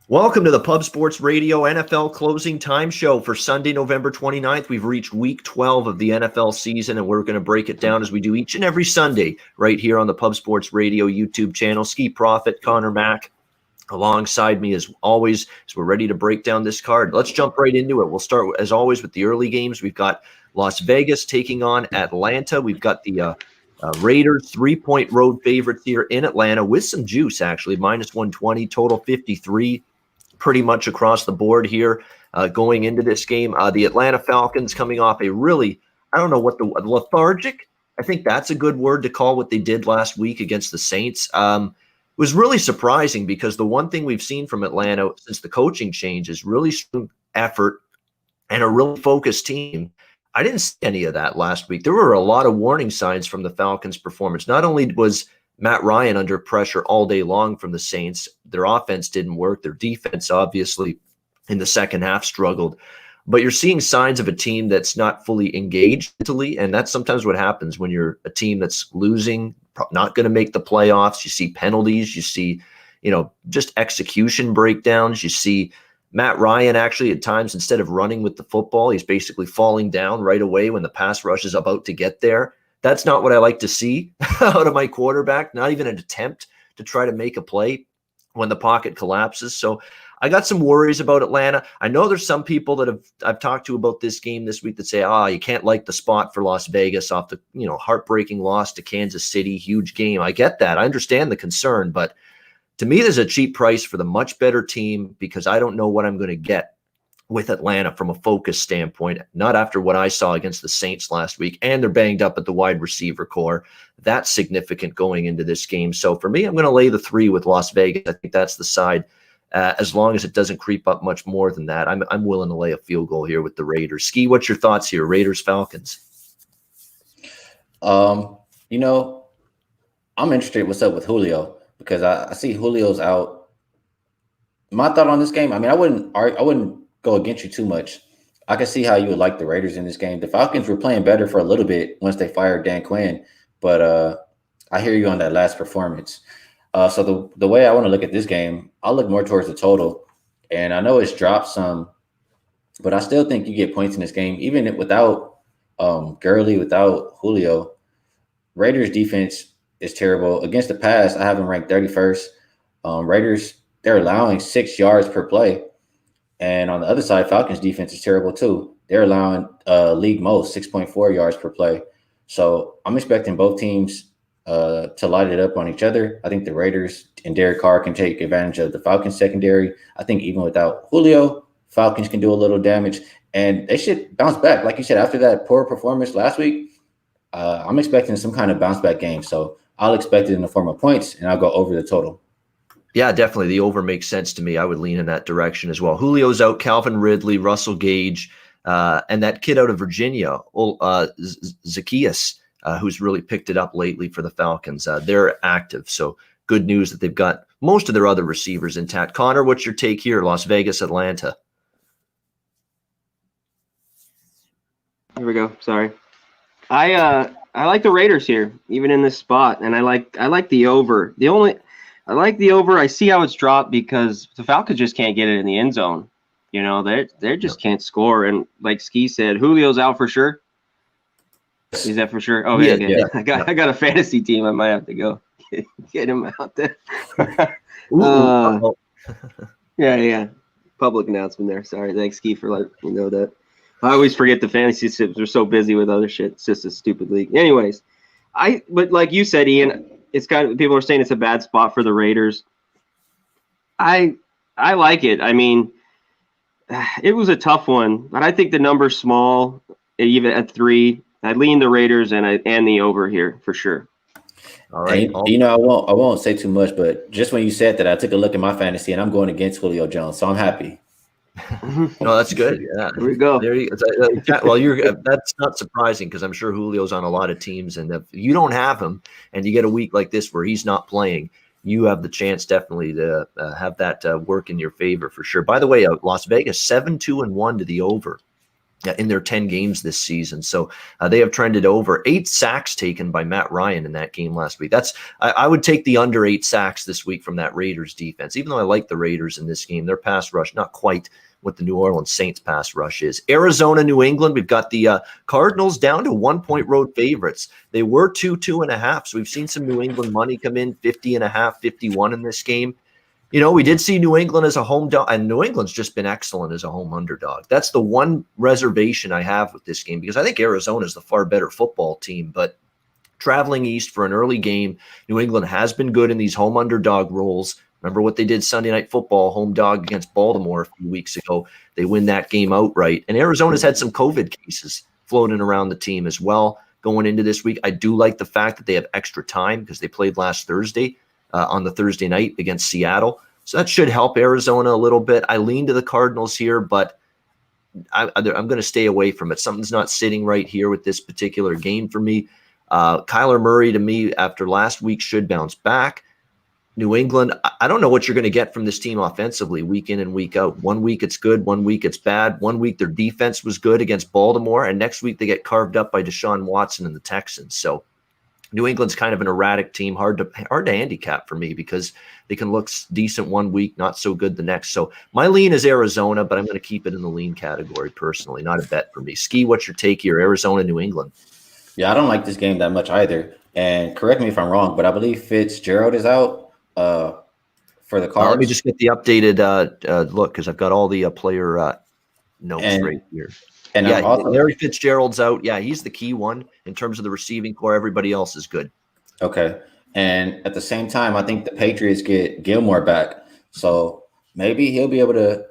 Welcome to the Pub Sports Radio NFL Closing Time Show for Sunday, November 29th. We've reached week 12 of the NFL season, and we're going to break it down as we do each and every Sunday right here on the Pub Sports Radio YouTube channel. Skee Profit, Connor Mac, alongside me as always, as we're ready to break down this card. Let's jump right into it. We'll start, as always, with the early games. We've got Las Vegas taking on Atlanta. We've got the Raiders, 3-point road favorites here in Atlanta with some juice, actually, minus 120, total 53. Pretty much across the board here going into this game. The Atlanta Falcons coming off a really, I don't know what the lethargic, I think that's a good word to call what they did last week against the Saints. It was really surprising because the one thing we've seen from Atlanta since the coaching change is really strong effort and a really focused team. I didn't see any of that last week. There were a lot of warning signs from the Falcons' performance. Not only was Matt Ryan under pressure all day long from the Saints, their offense didn't work. Their defense, obviously, in the second half struggled. But you're seeing signs of a team that's not fully engaged mentally, and that's sometimes what happens when you're a team that's losing, not going to make the playoffs. You see penalties. You see, just execution breakdowns. You see Matt Ryan actually at times, instead of running with the football, he's basically falling down right away when the pass rush is about to get there. That's not what I like to see out of my quarterback, not even an attempt to try to make a play when the pocket collapses. So I got some worries about Atlanta. I know there's some people that I've talked to about this game this week that say, you can't like the spot for Las Vegas off the, heartbreaking loss to Kansas City, huge game. I get that. I understand the concern, but to me, there's a cheap price for the much better team because I don't know what I'm going to get with Atlanta from a focus standpoint, not after what I saw against the Saints last week, and they're banged up at the wide receiver core. That's significant going into this game. So for me, I'm going to lay the 3 with Las Vegas. I think that's the side. As long as it doesn't creep up much more than that, I'm willing to lay a field goal here with the Raiders. Skee, what's your thoughts here? Raiders, Falcons. I'm interested what's up with Julio because I see Julio's out. My thought on this game, I wouldn't go against you too much. I can see how you would like the Raiders in this game. The Falcons were playing better for a little bit once they fired Dan Quinn, but I hear you on that last performance. So the way I want to look at this game, I'll look more towards the total, and I know it's dropped some, but I still think you get points in this game, even without Gurley, without Julio. Raiders defense is terrible against the pass. I have them ranked 31st. Raiders, they're allowing 6 yards per play. And on the other side, Falcons defense is terrible too. They're allowing league most 6.4 yards per play. So I'm expecting both teams to light it up on each other. I think the Raiders and Derek Carr can take advantage of the Falcons secondary. I think even without Julio, Falcons can do a little damage. And they should bounce back. Like you said, after that poor performance last week, I'm expecting some kind of bounce back game. So I'll expect it in the form of points, and I'll go over the total. Yeah, definitely. The over makes sense to me. I would lean in that direction as well. Julio's out, Calvin Ridley, Russell Gage, and that kid out of Virginia, Zacchaeus, who's really picked it up lately for the Falcons. They're active, so good news that they've got most of their other receivers intact. Connor, what's your take here? Las Vegas, Atlanta. Here we go. Sorry. I like the Raiders here, even in this spot, and I like the over. I like the over. I see how it's dropped because the Falcons just can't get it in the end zone. They just can't score. And like Skee said, Julio's out for sure. Is that for sure? Oh, yeah. I got a fantasy team. I might have to go get him out there. Yeah. Public announcement there. Sorry. Thanks, Skee, for letting me know that. I always forget the fantasy tips. They're so busy with other shit. It's just a stupid league. Anyways, but like you said, Ian, it's kind of, people are saying it's a bad spot for the Raiders. I like it. It was a tough one, but I think the number's small, even at 3. I lean the Raiders and the over here for sure. All right. And, I won't say too much, but just when you said that, I took a look at my fantasy and I'm going against Julio Jones, so I'm happy. No, that's good. Yeah, here we go. There you go. Well, that's not surprising because I'm sure Julio's on a lot of teams, and if you don't have him, and you get a week like this where he's not playing, you have the chance definitely to have that work in your favor for sure. By the way, Las Vegas 7-2-1 to the over in their 10 games this season. So they have trended over. 8 sacks taken by Matt Ryan in that game last week. I would take the under 8 sacks this week from that Raiders defense. Even though I like the Raiders in this game, their pass rush, not quite what the New Orleans Saints pass rush is. Arizona, New England, we've got the Cardinals down to 1-point road favorites. They were 2.5. So we've seen some New England money come in, 50.5, 51 in this game. You know, we did see New England as a home dog, and New England's just been excellent as a home underdog. That's the one reservation I have with this game, because I think Arizona is the far better football team. But traveling east for an early game, New England has been good in these home underdog roles. Remember what they did Sunday Night Football, home dog against Baltimore a few weeks ago. They win that game outright. And Arizona's had some COVID cases floating around the team as well going into this week. I do like the fact that they have extra time because they played last Thursday on the Thursday night against Seattle. So that should help Arizona a little bit. I lean to the Cardinals here, but I'm going to stay away from it. Something's not sitting right here with this particular game for me. Kyler Murray, to me, after last week, should bounce back. New England, I don't know what you're going to get from this team offensively week in and week out. 1 week it's good, 1 week it's bad. 1 week their defense was good against Baltimore, and next week they get carved up by Deshaun Watson and the Texans. So New England's kind of an erratic team, hard to handicap for me because they can look decent 1 week, not so good the next. So my lean is Arizona, but I'm going to keep it in the lean category personally, not a bet for me. Skee, what's your take here? Arizona, New England. Yeah, I don't like this game that much either. And correct me if I'm wrong, but I believe Fitzgerald is out for the Cards. Let me just get the updated look because I've got all the player notes right here. And yeah, also, Larry Fitzgerald's out. Yeah, he's the key one in terms of the receiving core. Everybody else is good. Okay. And at the same time, I think the Patriots get Gilmore back. So maybe he'll be able to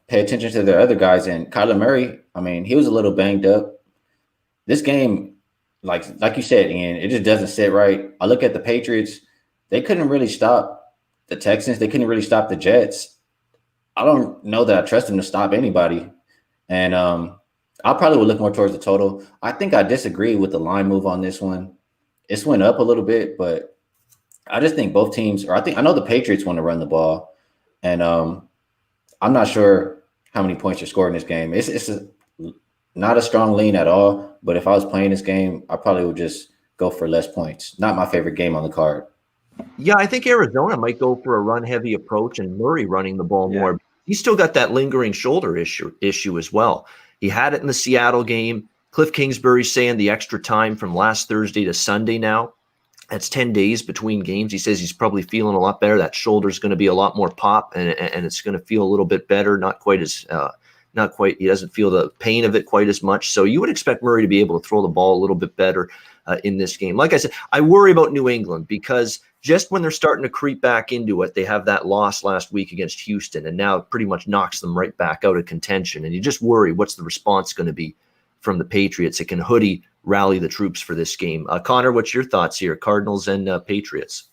pay attention to their other guys. And Kyler Murray, I mean, he was a little banged up. This game, like you said, Ian, it just doesn't sit right. I look at the Patriots. They couldn't really stop the Texans. They couldn't really stop the Jets. I don't know that I trust them to stop anybody. And I probably would look more towards the total. I think I disagree with the line move on this one. It's went up a little bit, but I just think both teams, I know the Patriots want to run the ball. And I'm not sure how many points are scored in this game. It's not a strong lean at all, but if I was playing this game, I probably would just go for less points. Not my favorite game on the card. Yeah, I think Arizona might go for a run-heavy approach and Murray running the ball more. He's still got that lingering shoulder issue as well. He had it in the Seattle game. Cliff Kingsbury's saying the extra time from last Thursday to Sunday now. That's 10 days between games. He says he's probably feeling a lot better. That shoulder's going to be a lot more pop, and it's going to feel a little bit better. He doesn't feel the pain of it quite as much. So you would expect Murray to be able to throw the ball a little bit better in this game. Like I said, I worry about New England because just when they're starting to creep back into it, they have that loss last week against Houston, and now it pretty much knocks them right back out of contention. And you just worry, what's the response going to be from the Patriots? It can rally the troops for this game. Connor, what's your thoughts here? Cardinals and Patriots.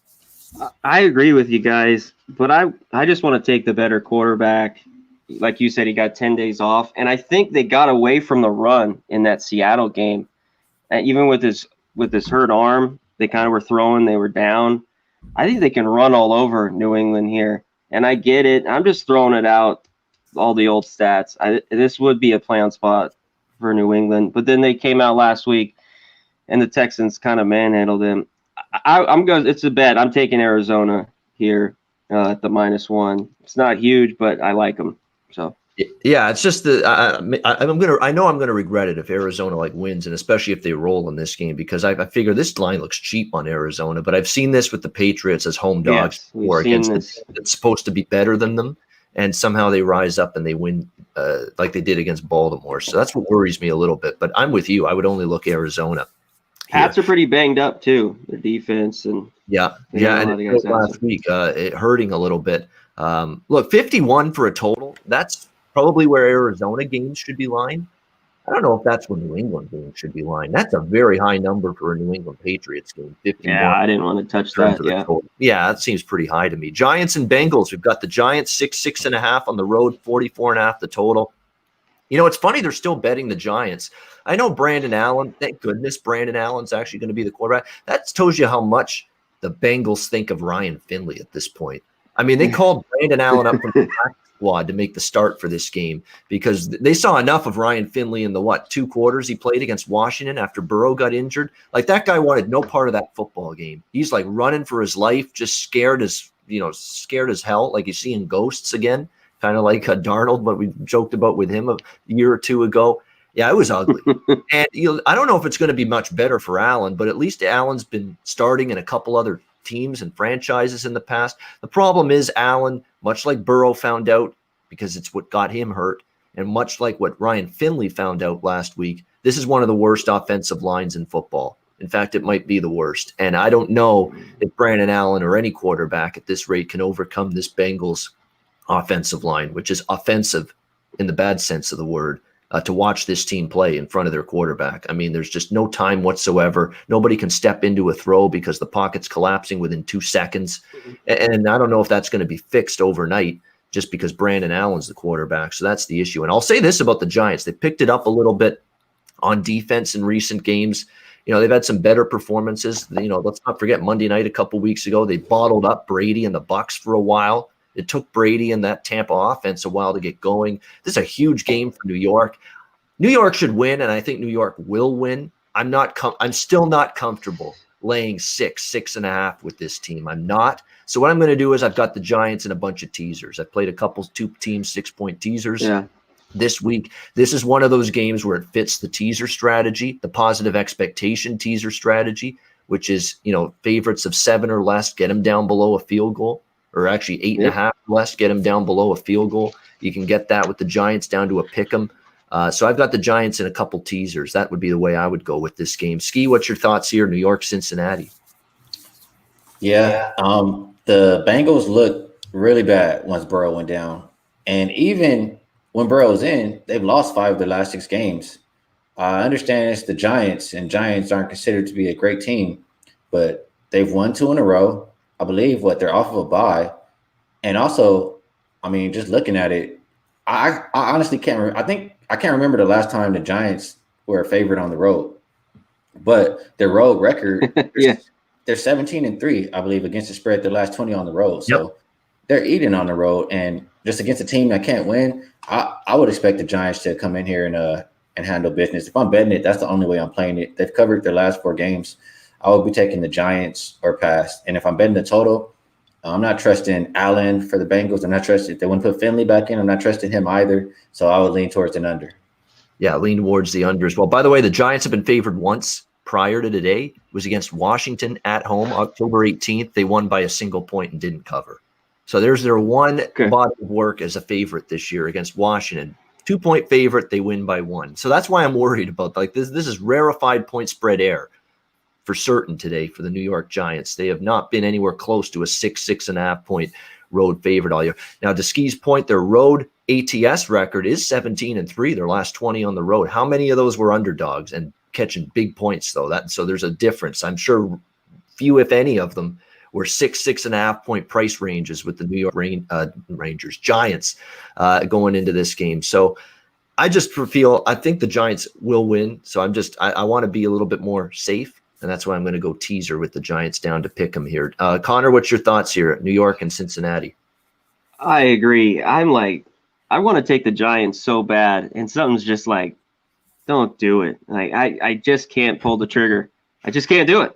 I agree with you guys, but I just want to take the better quarterback. Like you said, he got 10 days off, and I think they got away from the run in that Seattle game. Even with his hurt arm, they kind of were throwing, they were down. I think they can run all over New England here, and I get it. I'm just throwing it out, all the old stats. This would be a play-on spot for New England, but then they came out last week, and the Texans kind of manhandled them. I'm going. It's a bet. I'm taking Arizona here at the -1. It's not huge, but I like them. So. Yeah, it's just I know I'm gonna regret it if Arizona wins, and especially if they roll in this game, because I figure this line looks cheap on Arizona. But I've seen this with the Patriots as home dogs or against it's supposed to be better than them, and somehow they rise up and they win like they did against Baltimore. So that's what worries me a little bit. But I'm with you. I would only look Arizona. Pats are pretty banged up too. Their defense and and last week it hurting a little bit. Look, 51 for a total. That's probably where Arizona games should be lined. I don't know if that's where New England games should be lined. That's a very high number for a New England Patriots game. 51. Yeah, I didn't want to touch that. Yeah, that seems pretty high to me. Giants and Bengals. We've got the Giants 6.5 on the road, 44.5 the total. You know, it's funny they're still betting the Giants. I know Brandon Allen. Thank goodness Brandon Allen's actually going to be the quarterback. That tells you how much the Bengals think of Ryan Finley at this point. I mean, they called Brandon Allen up from the practice squad to make the start for this game because they saw enough of Ryan Finley in the 2 quarters he played against Washington after Burrow got injured. Like that guy wanted no part of that football game. He's like running for his life, just scared as hell, like he's seeing ghosts again, kind of like Darnold, what we joked about with him a year or two ago. Yeah, it was ugly. And I don't know if it's going to be much better for Allen, but at least Allen's been starting in a couple other teams and franchises in the past. The problem is Allen, much like Burrow found out, because it's what got him hurt, and much like what Ryan Finley found out last week, this is one of the worst offensive lines in football. In fact, it might be the worst. And I don't know if Brandon Allen or any quarterback at this rate can overcome this Bengals offensive line, which is offensive in the bad sense of the word. To watch this team play in front of their quarterback. I mean, there's just no time whatsoever. Nobody can step into a throw because the pocket's collapsing within 2 seconds. And I don't know if that's going to be fixed overnight just because Brandon Allen's the quarterback. So that's the issue. And I'll say this about the Giants. They picked it up a little bit on defense in recent games. They've had some better performances. Let's not forget Monday night a couple weeks ago, they bottled up Brady and the Bucs for a while. It took Brady and that Tampa offense a while to get going. This is a huge game for New York. New York should win, and I think New York will win. I'm still not comfortable laying 6.5 with this team. I'm not. So what I'm going to do is I've got the Giants and a bunch of teasers. I've played 2 teams 6-point teasers this week. This is one of those games where it fits the teaser strategy, the positive expectation teaser strategy, which is, favorites of 7 or less, get them down below a field goal. Or actually 8.5 less, get them down below a field goal. You can get that with the Giants down to a pick 'em. So I've got the Giants in a couple teasers. That would be the way I would go with this game. Skee, what's your thoughts here? New York, Cincinnati. Yeah, the Bengals looked really bad once Burrow went down. And even when Burrow's in, they've lost 5 of their last 6 games. I understand it's the Giants, and Giants aren't considered to be a great team, but they've won 2 in a row. I believe they're off of a bye. And also, I mean, just looking at it, I honestly can't remember. I can't remember the last time the Giants were a favorite on the road. But their road record, they're 17-3, I believe, against the spread their last 20 on the road. So they're eating on the road. And just against a team that can't win, I would expect the Giants to come in here and handle business. If I'm betting it, that's the only way I'm playing it. They've covered their last 4 games. I would be taking the Giants or pass. And if I'm betting the total, I'm not trusting Allen for the Bengals. I'm not trusting. If they want to put Finley back in, I'm not trusting him either. So I would lean towards an under. Yeah, lean towards the under as well. By the way, the Giants have been favored once prior to today. It was against Washington at home, October 18th. They won by a single point and didn't cover. So there's their one body of work as a favorite this year against Washington. 2-point favorite, they win by 1. So that's why I'm worried about this. This is rarefied point spread air. For certain today for the New York Giants. They have not been anywhere close to a 6.5 point road favorite all year. Now, to Skee's point, their road ATS record is 17-3, their last 20 on the road. How many of those were underdogs and catching big points, though? So there's a difference. I'm sure few, if any, of them were 6.5 point price ranges with the New York Giants going into this game. So I think the Giants will win. So I want to be a little bit more safe. And that's why I'm going to go teaser with the Giants down to pick them here. Connor, what's your thoughts here? New York and Cincinnati. I agree. I want to take the Giants so bad, and something's just like, don't do it. I just can't pull the trigger. I just can't do it.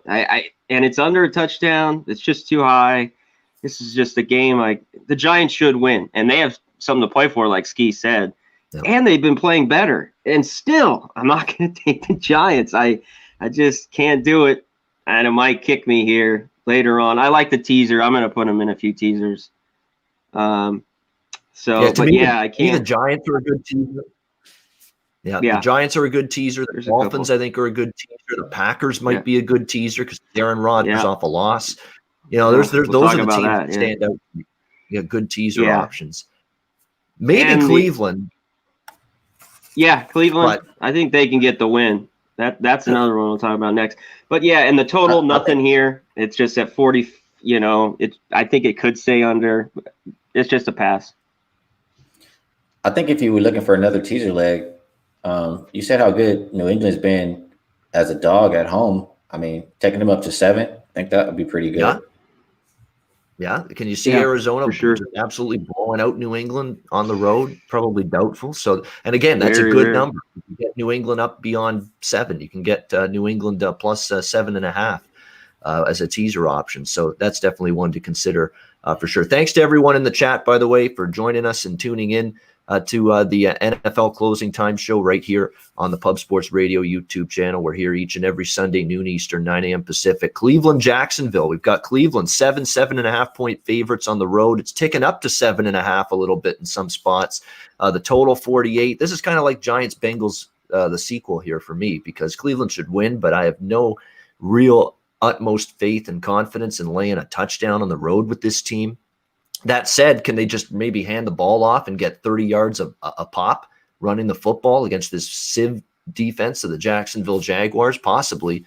And it's under a touchdown. It's just too high. This is just a game the Giants should win, and they have something to play for, like Skee said. Yep. And they've been playing better. And still, I'm not going to take the Giants. I just can't do it, and it might kick me here later on. I like the teaser. I'm going to put them in a few teasers. I can't. The Giants are a good teaser. Yeah, the Giants are a good teaser. The Dolphins, I think, are a good teaser. The Packers might be a good teaser because Aaron Rodgers off a loss. Those are the teams that stand out. You got good teaser options. Maybe Cleveland. Cleveland. I think they can get the win. That's another one we'll talk about next. But and the total, nothing here. It's just at 40. I think it could stay under. It's just a pass. I think if you were looking for another teaser leg, you said how good New England's been as a dog at home. I mean, taking them up to 7, I think that would be pretty good. Yeah. Can you see Yeah, Arizona for sure. just absolutely blowing out New England on the road? Probably doubtful. So, and again, that's a Very good rare. number. You can get New England up beyond 7. You can get New England plus 7.5 as a teaser option. So that's definitely one to consider for sure. Thanks to everyone in the chat, by the way, for joining us and tuning in to the NFL Closing Time Show right here on the Pub Sports Radio YouTube channel. We're here each and every Sunday, noon Eastern, 9 a.m. Pacific. Cleveland, Jacksonville. We've got Cleveland 7.5 point favorites on the road. It's ticking up to 7.5 a little bit in some spots. The total 48. This is kind of like Giants Bengals, the sequel here for me, because Cleveland should win, but I have no real utmost faith and confidence in laying a touchdown on the road with this team. That said, can they just maybe hand the ball off and get 30 yards a pop running the football against this sieve defense of the Jacksonville Jaguars? Possibly.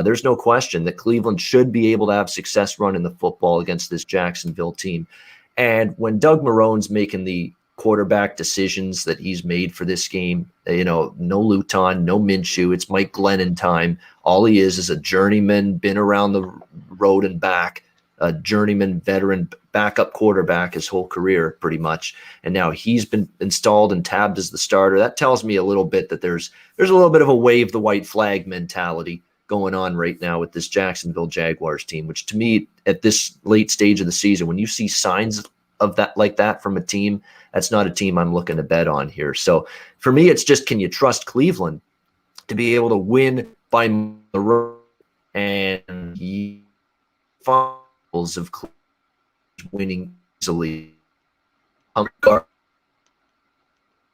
There's no question that Cleveland should be able to have success running the football against this Jacksonville team. And when Doug Marrone's making the quarterback decisions that he's made for this game, no Luton, no Minshew, it's Mike Glennon time. All he is a journeyman, been around the road and back, a journeyman veteran backup quarterback his whole career pretty much, and now he's been installed and tabbed as the starter. That tells me a little bit that there's a little bit of a wave the white flag mentality going on right now with this Jacksonville Jaguars team, which to me at this late stage of the season, when you see signs of that like that from a team, that's not a team I'm looking to bet on here. So for me, it's just, can you trust Cleveland to be able to win by the road? And finals of Cleveland winning easily.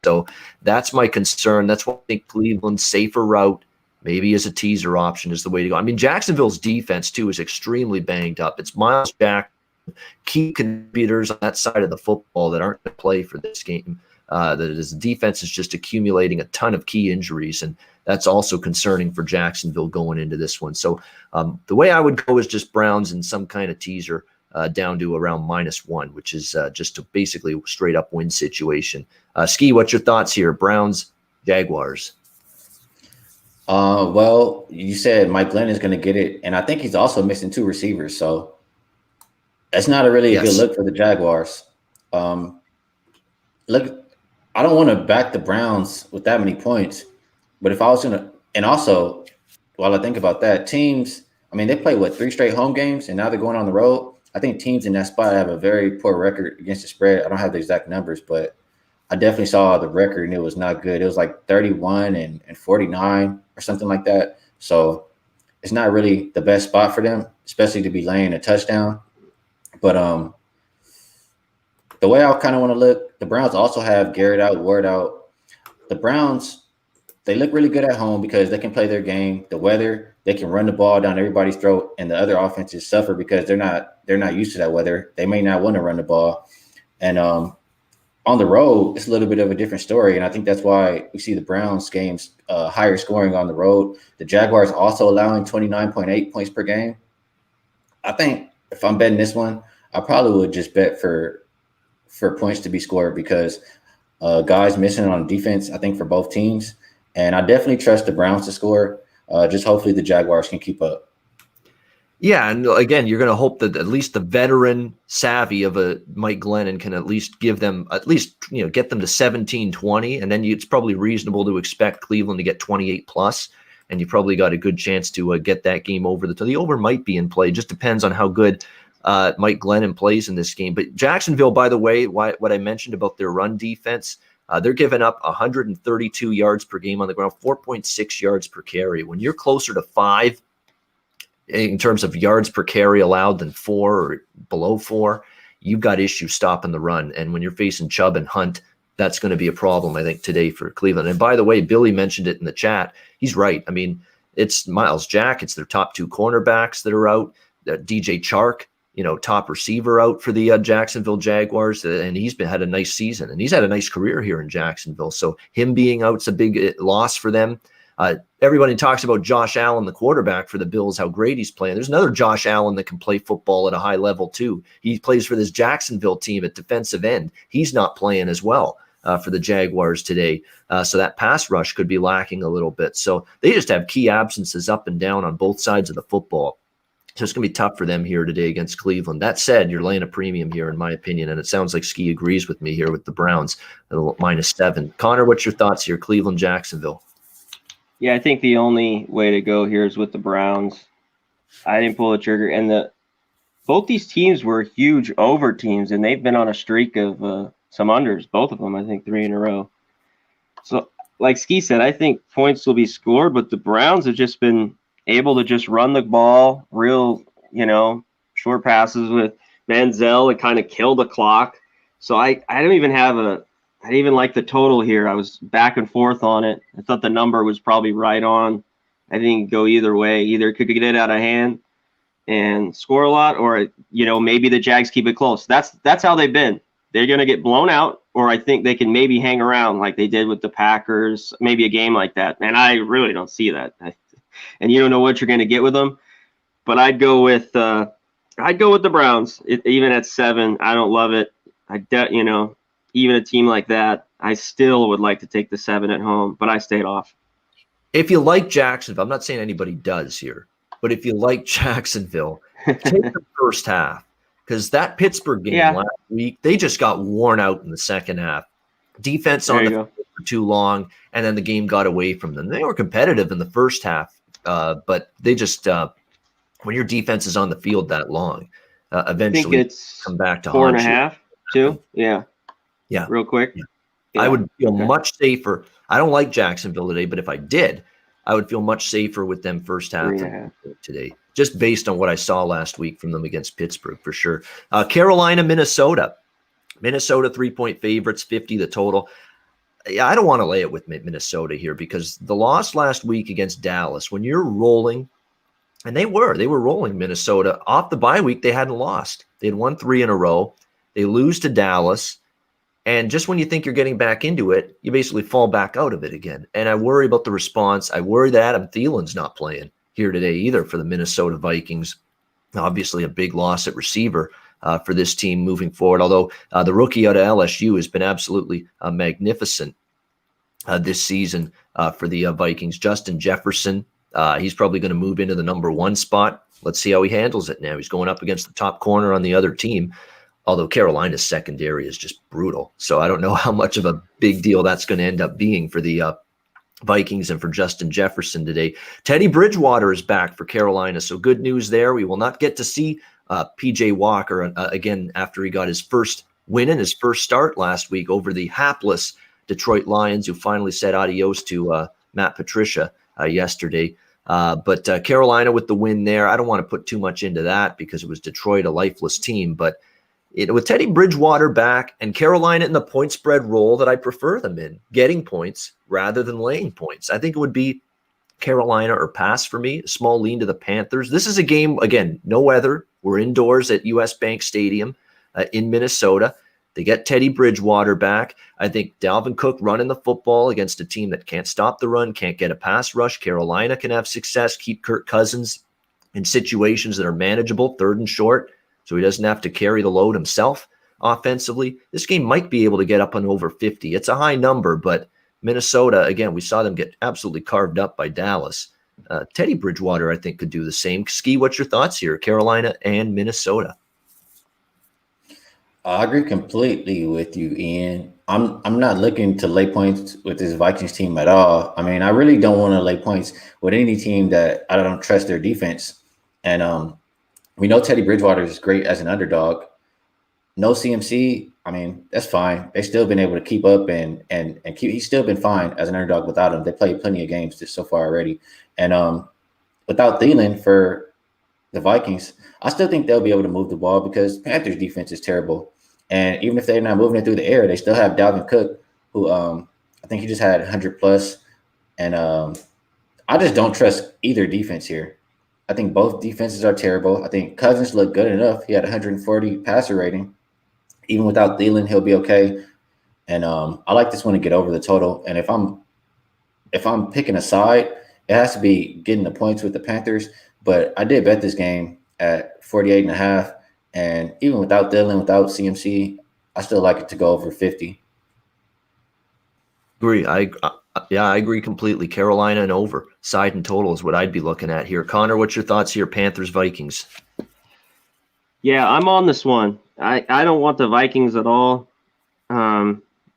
So that's my concern. That's why I think Cleveland's safer route, maybe as a teaser option, is the way to go. I mean, Jacksonville's defense, too, is extremely banged up. It's Miles Jack, key contributors on that side of the football that aren't going to play for this game. The defense is just accumulating a ton of key injuries, and that's also concerning for Jacksonville going into this one. So the way I would go is just Browns in some kind of teaser down to around -1, which is just a basically straight up win situation. Skee, what's your thoughts here? Browns, Jaguars. Well, you said Mike Glenn is going to get it, and I think he's also missing 2 receivers, so that's not a really good look for the Jaguars. Look, I don't want to back the Browns with that many points, but if I was going to, and also while I think about that, teams, I mean, they play 3 straight home games, and now they're going on the road. I think teams in that spot have a very poor record against the spread. I don't have the exact numbers, but I definitely saw the record, and it was not good. It was like 31 and 49 or something like that. So it's not really the best spot for them, especially to be laying a touchdown. But the way I kind of want to look, the Browns also have Garrett out, Ward out. The Browns, they look really good at home because they can play their game. The weather, they can run the ball down everybody's throat, and the other offenses suffer because they're not used to that weather. They may not want to run the ball. And on the road, it's a little bit of a different story, and I think that's why we see the Browns games higher scoring on the road. The Jaguars also allowing 29.8 points per game. I think if I'm betting this one, I probably would just bet for points to be scored because guys missing on defense, I think, for both teams. And I definitely trust the Browns to score. Just hopefully the Jaguars can keep up. Yeah, and again, you're going to hope that at least the veteran savvy of a Mike Glennon can at least give them, get them to 17-20, and then it's probably reasonable to expect Cleveland to get 28 plus, and you probably got a good chance to get that game over. The over might be in play. Just depends on how good Mike Glennon plays in this game. But Jacksonville, by the way, what I mentioned about their run defense, they're giving up 132 yards per game on the ground, 4.6 yards per carry. When you're closer to 5 in terms of yards per carry allowed than 4 or below 4, you've got issues stopping the run. And when you're facing Chubb and Hunt, that's going to be a problem, I think, today for Cleveland. And by the way, Billy mentioned it in the chat. He's right. I mean, it's Miles Jack. It's their top 2 cornerbacks that are out. DJ Chark, top receiver out for the Jacksonville Jaguars. And he's had a nice season. And he's had a nice career here in Jacksonville. So him being out's a big loss for them. Everybody talks about Josh Allen, the quarterback for the Bills, how great he's playing. There's another Josh Allen that can play football at a high level too. He plays for this Jacksonville team at defensive end. He's not playing as well for the Jaguars today. So that pass rush could be lacking a little bit. So they just have key absences up and down on both sides of the football. So it's going to be tough for them here today against Cleveland. That said, you're laying a premium here, in my opinion, and it sounds like Skee agrees with me here with the Browns -7. Connor, what's your thoughts here? Cleveland, Jacksonville. Yeah, I think the only way to go here is with the Browns. I didn't pull the trigger, and both these teams were huge over teams, and they've been on a streak of some unders, both of them, I think 3 in a row. So, like Skee said, I think points will be scored, but the Browns have just been able to just run the ball, real, short passes with Manziel and kind of kill the clock. So I don't even have I didn't even like the total here. I was back and forth on it. I thought the number was probably right on. I think go either way. Either it could get it out of hand and score a lot, or maybe the Jags keep it close. That's how they've been. They're going to get blown out, or I think they can maybe hang around like they did with the Packers, maybe a game like that. And I really don't see that. And you don't know what you're going to get with them. But I'd go with the Browns, even at 7. I don't love it. Even a team like that, I still would like to take the 7 at home, but I stayed off. If you like Jacksonville, I'm not saying anybody does here, but if you like Jacksonville, take the first half, because that Pittsburgh game last week, they just got worn out in the second half. Defense on the field for too long, and then the game got away from them. They were competitive in the first half, but they just when your defense is on the field that long, eventually it's come back to 4.5 too. Yeah, real quick. Yeah. I would feel much safer. I don't like Jacksonville today, but if I did, I would feel much safer with them first half today, just based on what I saw last week from them against Pittsburgh for sure. Carolina, Minnesota. Minnesota 3-point favorites, 50 the total. Yeah, I don't want to lay it with Minnesota here because the loss last week against Dallas, when you're rolling, and they were rolling Minnesota off the bye week, they hadn't lost. They had won 3 in a row. They lose to Dallas. And just when you think you're getting back into it, you basically fall back out of it again. And I worry about the response. I worry that Adam Thielen's not playing here today either for the Minnesota Vikings. Obviously a big loss at receiver for this team moving forward, although the rookie out of LSU has been absolutely magnificent this season for the Vikings. Justin Jefferson, he's probably going to move into the number 1 spot. Let's see how he handles it now. He's going up against the top corner on the other team. Although Carolina's secondary is just brutal. So I don't know how much of a big deal that's going to end up being for the Vikings and for Justin Jefferson today. Teddy Bridgewater is back for Carolina. So good news there. We will not get to see P.J. Walker again after he got his first win in his first start last week over the hapless Detroit Lions, who finally said adios to Matt Patricia yesterday. But Carolina with the win there. I don't want to put too much into that because it was Detroit, a lifeless team. But with Teddy Bridgewater back and Carolina in the point spread role that I prefer them in, getting points rather than laying points. I think it would be Carolina or pass for me, a small lean to the Panthers. This is a game, again, no weather. We're indoors at US Bank Stadium in Minnesota. They get Teddy Bridgewater back. I think Dalvin Cook running the football against a team that can't stop the run, can't get a pass rush. Carolina can have success, keep Kirk Cousins in situations that are manageable, 3rd and short, so he doesn't have to carry the load himself offensively. This game might be able to get up and over 50. It's a high number, but Minnesota, again, we saw them get absolutely carved up by Dallas. Teddy Bridgewater, I think, could do the same. Skee, what's your thoughts here? Carolina and Minnesota. I agree completely with you, Ian. I'm not looking to lay points with this Vikings team at all. I mean, I really don't want to lay points with any team that I don't trust their defense. And we know Teddy Bridgewater is great as an underdog. No CMC, I mean, that's fine. They've still been able to keep up and keep. He's still been fine as an underdog without him. They played plenty of games just so far already. And without Thielen for the Vikings, I still think they'll be able to move the ball because Panthers defense is terrible. And even if they're not moving it through the air, they still have Dalvin Cook, who I think he just had 100 plus. And I just don't trust either defense here. I think both defenses are terrible. I think Cousins looked good enough. He had 140 passer rating. Even without Thielen, he'll be okay. And I like this one to get over the total. And if I'm picking a side, it has to be getting the points with the Panthers. But I did bet this game at 48.5. And even without Thielen, without CMC, I still like it to go over 50. Agree. I agree completely. Carolina and over. Side and total is what I'd be looking at here. Connor, what's your thoughts here? Panthers, Vikings. Yeah, I'm on this one. I don't want the Vikings at all.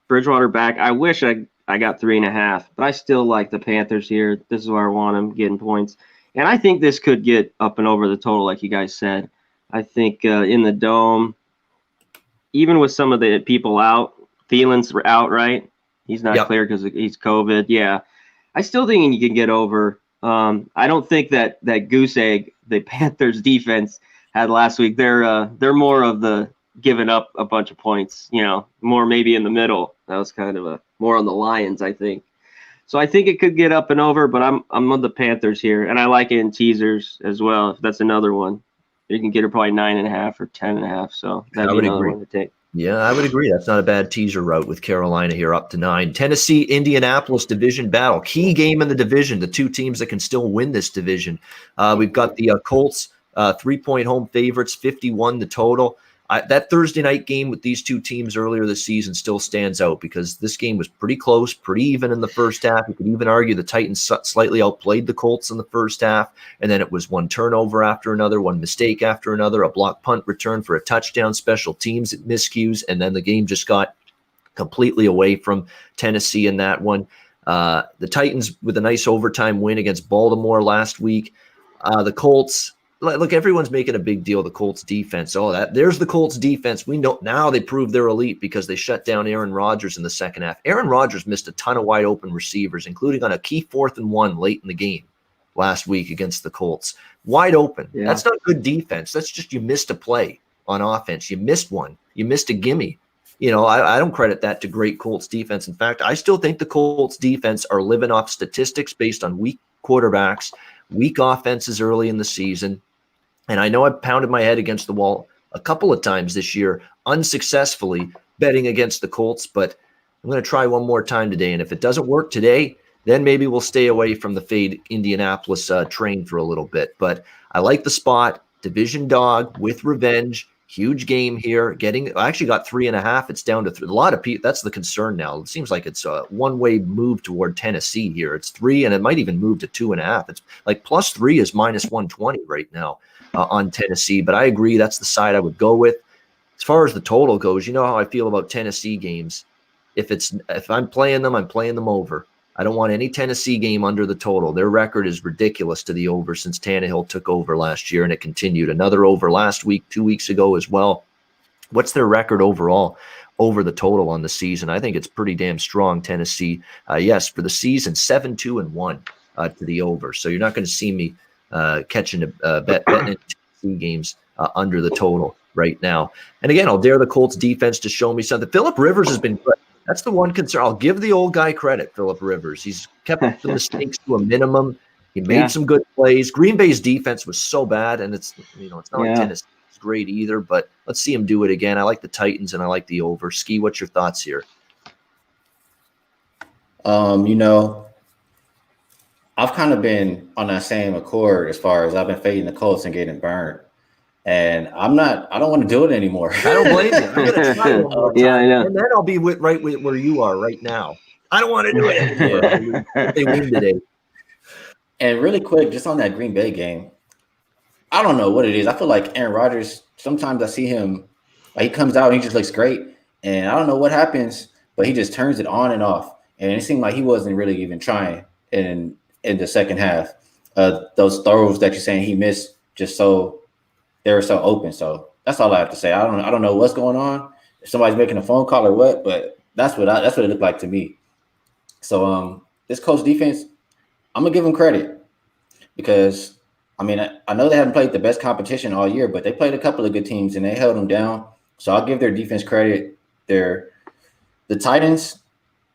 Bridgewater back. I wish I got 3.5, but I still like the Panthers here. This is where I want them getting points. And I think this could get up and over the total, like you guys said. I think in the Dome, even with some of the people out, Thielen's out, right? He's not clear because he's COVID. Yeah. I still think you can get over. I don't think that goose egg the Panthers defense had last week. They're more of the giving up a bunch of points, more maybe in the middle. That was kind of more on the Lions, I think. So I think it could get up and over, but I'm on the Panthers here, and I like it in teasers as well. If that's another one, you can get it probably 9.5 or 10.5. So that'd be another one to take. Yeah, I would agree. That's not a bad teaser route with Carolina here up to 9. Tennessee, Indianapolis division battle. Key game in the division. The two teams that can still win this division. We've got the Colts, 3-point home favorites, 51 the total. That Thursday night game with these two teams earlier this season still stands out because this game was pretty close, pretty even in the first half. You could even argue the Titans slightly outplayed the Colts in the first half, and then it was one turnover after another, one mistake after another, a block punt return for a touchdown, special teams miscues, and then the game just got completely away from Tennessee in that one. The Titans with a nice overtime win against Baltimore last week. The Colts, look, everyone's making a big deal of the Colts defense. There's the Colts defense. We know now they proved they're elite because they shut down Aaron Rodgers in the second half. Aaron Rodgers missed a ton of wide open receivers, including on a key 4th and 1 late in the game last week against the Colts. Wide open. Yeah. That's not good defense. That's just you missed a play on offense. You missed one. You missed a gimme. I don't credit that to great Colts defense. In fact, I still think the Colts defense are living off statistics based on weak quarterbacks, weak offenses early in the season. And I know I've pounded my head against the wall a couple of times this year, unsuccessfully betting against the Colts, but I'm going to try one more time today. And if it doesn't work today, then maybe we'll stay away from the fade Indianapolis train for a little bit. But I like the spot, division dog with revenge, huge game here. I actually got 3.5. It's down to 3. A lot of people, that's the concern now. It seems like it's a one-way move toward Tennessee here. It's 3, and it might even move to 2.5. It's like +3 is -120 right now. On Tennessee, but I agree that's the side I would go with. As far as the total goes, you know how I feel about Tennessee games. If I'm playing them, I'm playing them over. I don't want any Tennessee game under the total. Their record is ridiculous to the over since Tannehill took over last year, and it continued. Another over last week, 2 weeks ago as well. What's their record overall over the total on the season? I think it's pretty damn strong, Tennessee. Yes, for the season, 7-2-1 to the over. So you're not going to see me catching betting Tennessee games under the total right now. And again, I'll dare the Colts defense to show me something. Phillip Rivers has been good. That's the one concern. I'll give the old guy credit, Phillip Rivers. He's kept the mistakes to a minimum. He made some good plays. Green Bay's defense was so bad, and it's not like Tennessee is great either, but let's see him do it again. I like the Titans, and I like the over. Skee, what's your thoughts here? I've kind of been on that same accord as far as I've been fading the Colts and getting burned. And I don't want to do it anymore. I don't blame you. I'm going to try one more time. Yeah, I know. And then I'll be right where you are right now. I don't want to do it anymore. They win today. And really quick, just on that Green Bay game, I don't know what it is. I feel like Aaron Rodgers, sometimes I see him, he comes out and he just looks great. And I don't know what happens, but he just turns it on and off. And it seemed like he wasn't really even trying in the second half. Those throws that you're saying he missed just so they were so open. So that's all I have to say. I don't know what's going on, if somebody's making a phone call or what, but that's what it looked like to me. So this Colts defense, I'm gonna give them credit because I know they haven't played the best competition all year, but they played a couple of good teams and they held them down. So I'll give their defense credit. The Titans,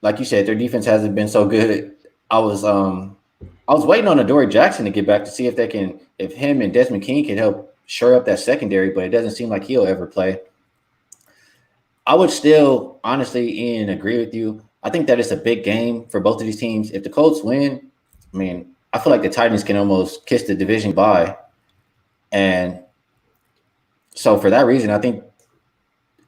like you said, their defense hasn't been so good. I was waiting on Adoree Jackson to get back to see if him and Desmond King can help shore up that secondary, but it doesn't seem like he'll ever play. I would still, honestly, Ian, agree with you. I think that it's a big game for both of these teams. If the Colts win, I feel like the Titans can almost kiss the division bye. And so for that reason, I think,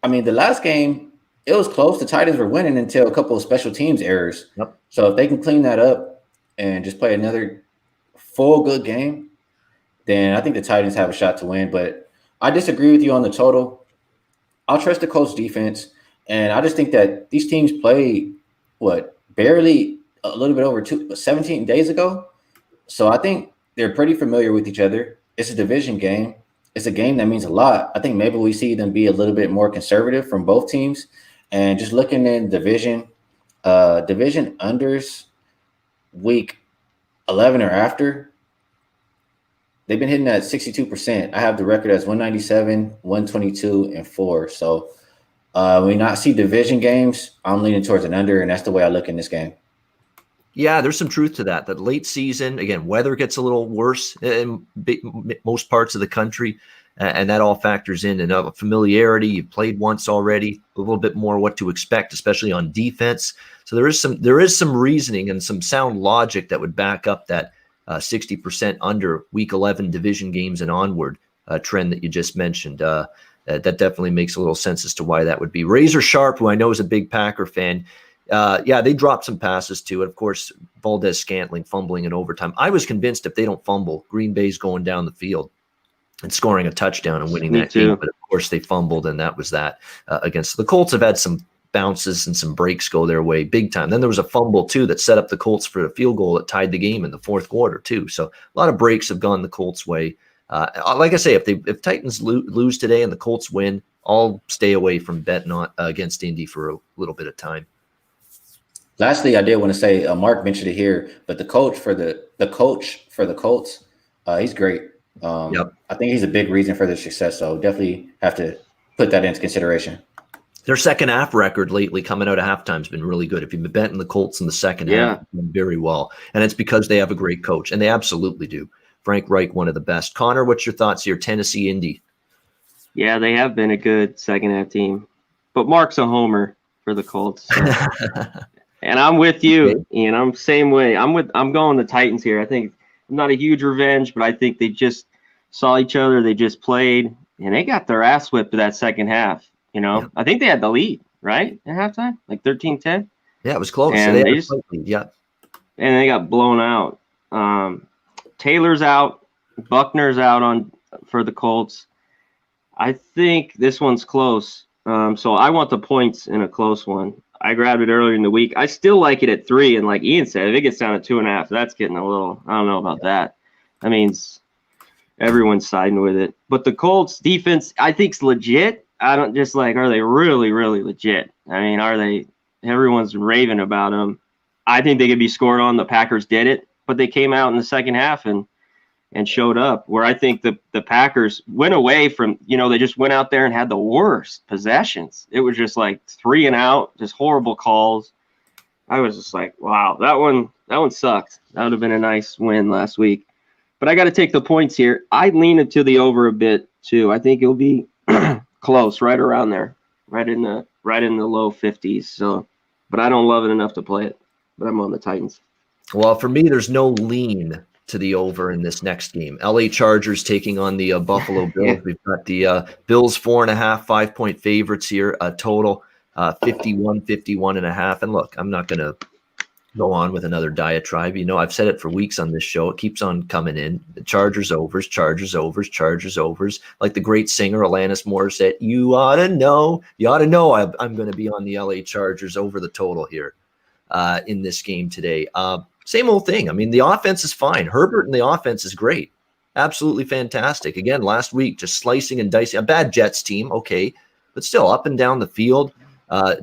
the last game, it was close. The Titans were winning until a couple of special teams errors. Yep. So if they can clean that up and just play another full good game, then I think the Titans have a shot to win. But I disagree with you on the total. I'll trust the Colts defense. And I just think that these teams played, barely a little bit over 17 days ago. So I think they're pretty familiar with each other. It's a division game. It's a game that means a lot. I think maybe we see them be a little bit more conservative from both teams. And just looking in division unders week 11 or after, they've been hitting at 62%. I have the record as 197, 122, and 4. So when we not see division games, I'm leaning towards an under, and that's the way I look in this game. Yeah, there's some truth to that. That late season, again, weather gets a little worse in most parts of the country, and that all factors in. And familiarity, you've played once already, a little bit more what to expect, especially on defense. So there is some reasoning and some sound logic that would back up that 60% under Week 11 division games and onward trend that you just mentioned. That definitely makes a little sense as to why that would be. Razor Sharp, who I know is a big Packer fan, they dropped some passes too. And of course, Valdez-Scantling fumbling in overtime. I was convinced if they don't fumble, Green Bay's going down the field and scoring a touchdown and winning that game. But of course, they fumbled, and that was that against the Colts. Have had some bounces and some breaks go their way big time. Then there was a fumble too that set up the Colts for a field goal that tied the game in the fourth quarter too. So a lot of breaks have gone the Colts' way. Like I say, if Titans lose today and the Colts win, I'll stay away from betting on against Indy for a little bit of time. Lastly, I did want to say, Mark mentioned it here, but the coach for the Colts, he's great. Yep. I think he's a big reason for their success. So definitely have to put that into consideration. Their second half record lately coming out of halftime has been really good. If you've been betting the Colts in the second half, it's been very well. And it's because they have a great coach, and they absolutely do. Frank Reich, one of the best. Connor, what's your thoughts here? Tennessee, Indy. Yeah, they have been a good second half team. But Mark's a homer for the Colts. So. And I'm with you, Ian. I'm the same way. I'm going the Titans here. I think I'm not a huge revenge, but I think they just saw each other. They just played, and they got their ass whipped to that second half. I think they had the lead, right, at halftime, like 13-10. Yeah, it was close. And so they just, yeah. And they got blown out. Taylor's out. Buckner's out for the Colts. I think this one's close. So I want the points in a close one. I grabbed it earlier in the week. I still like it at 3, and like Ian said, if it gets down to 2.5, that's getting a little. I don't know about that. That means everyone's siding with it. But the Colts defense, I think, is legit. I don't just like. Are they really, really legit? I mean, are they? Everyone's raving about them. I think they could be scored on. The Packers did it, but they came out in the second half and showed up. Where I think the Packers went away from, they just went out there and had the worst possessions. It was just like 3 and out, just horrible calls. I was just like, wow, that one sucked. That would have been a nice win last week. But I got to take the points here. I lean it to the over a bit too. I think it'll be close, right around there, right in the low 50s. So, but I don't love it enough to play it. But I'm on the Titans. Well, for me, there's no lean to the over in this next game. LA Chargers taking on the Buffalo Bills. Yeah. We've got the Bills 4.5, 5-point favorites here, total 51.5. And look, I'm not going to go on with another diatribe. I've said it for weeks on this show. It keeps on coming in. The Chargers overs, Chargers overs, Chargers overs. Like the great singer Alanis Morissette, you ought to know. I'm going to be on the LA Chargers over the total here in this game today. Same old thing. I mean, the offense is fine. Herbert and the offense is great. Absolutely fantastic. Again, last week, just slicing and dicing. A bad Jets team, okay, but still up and down the field.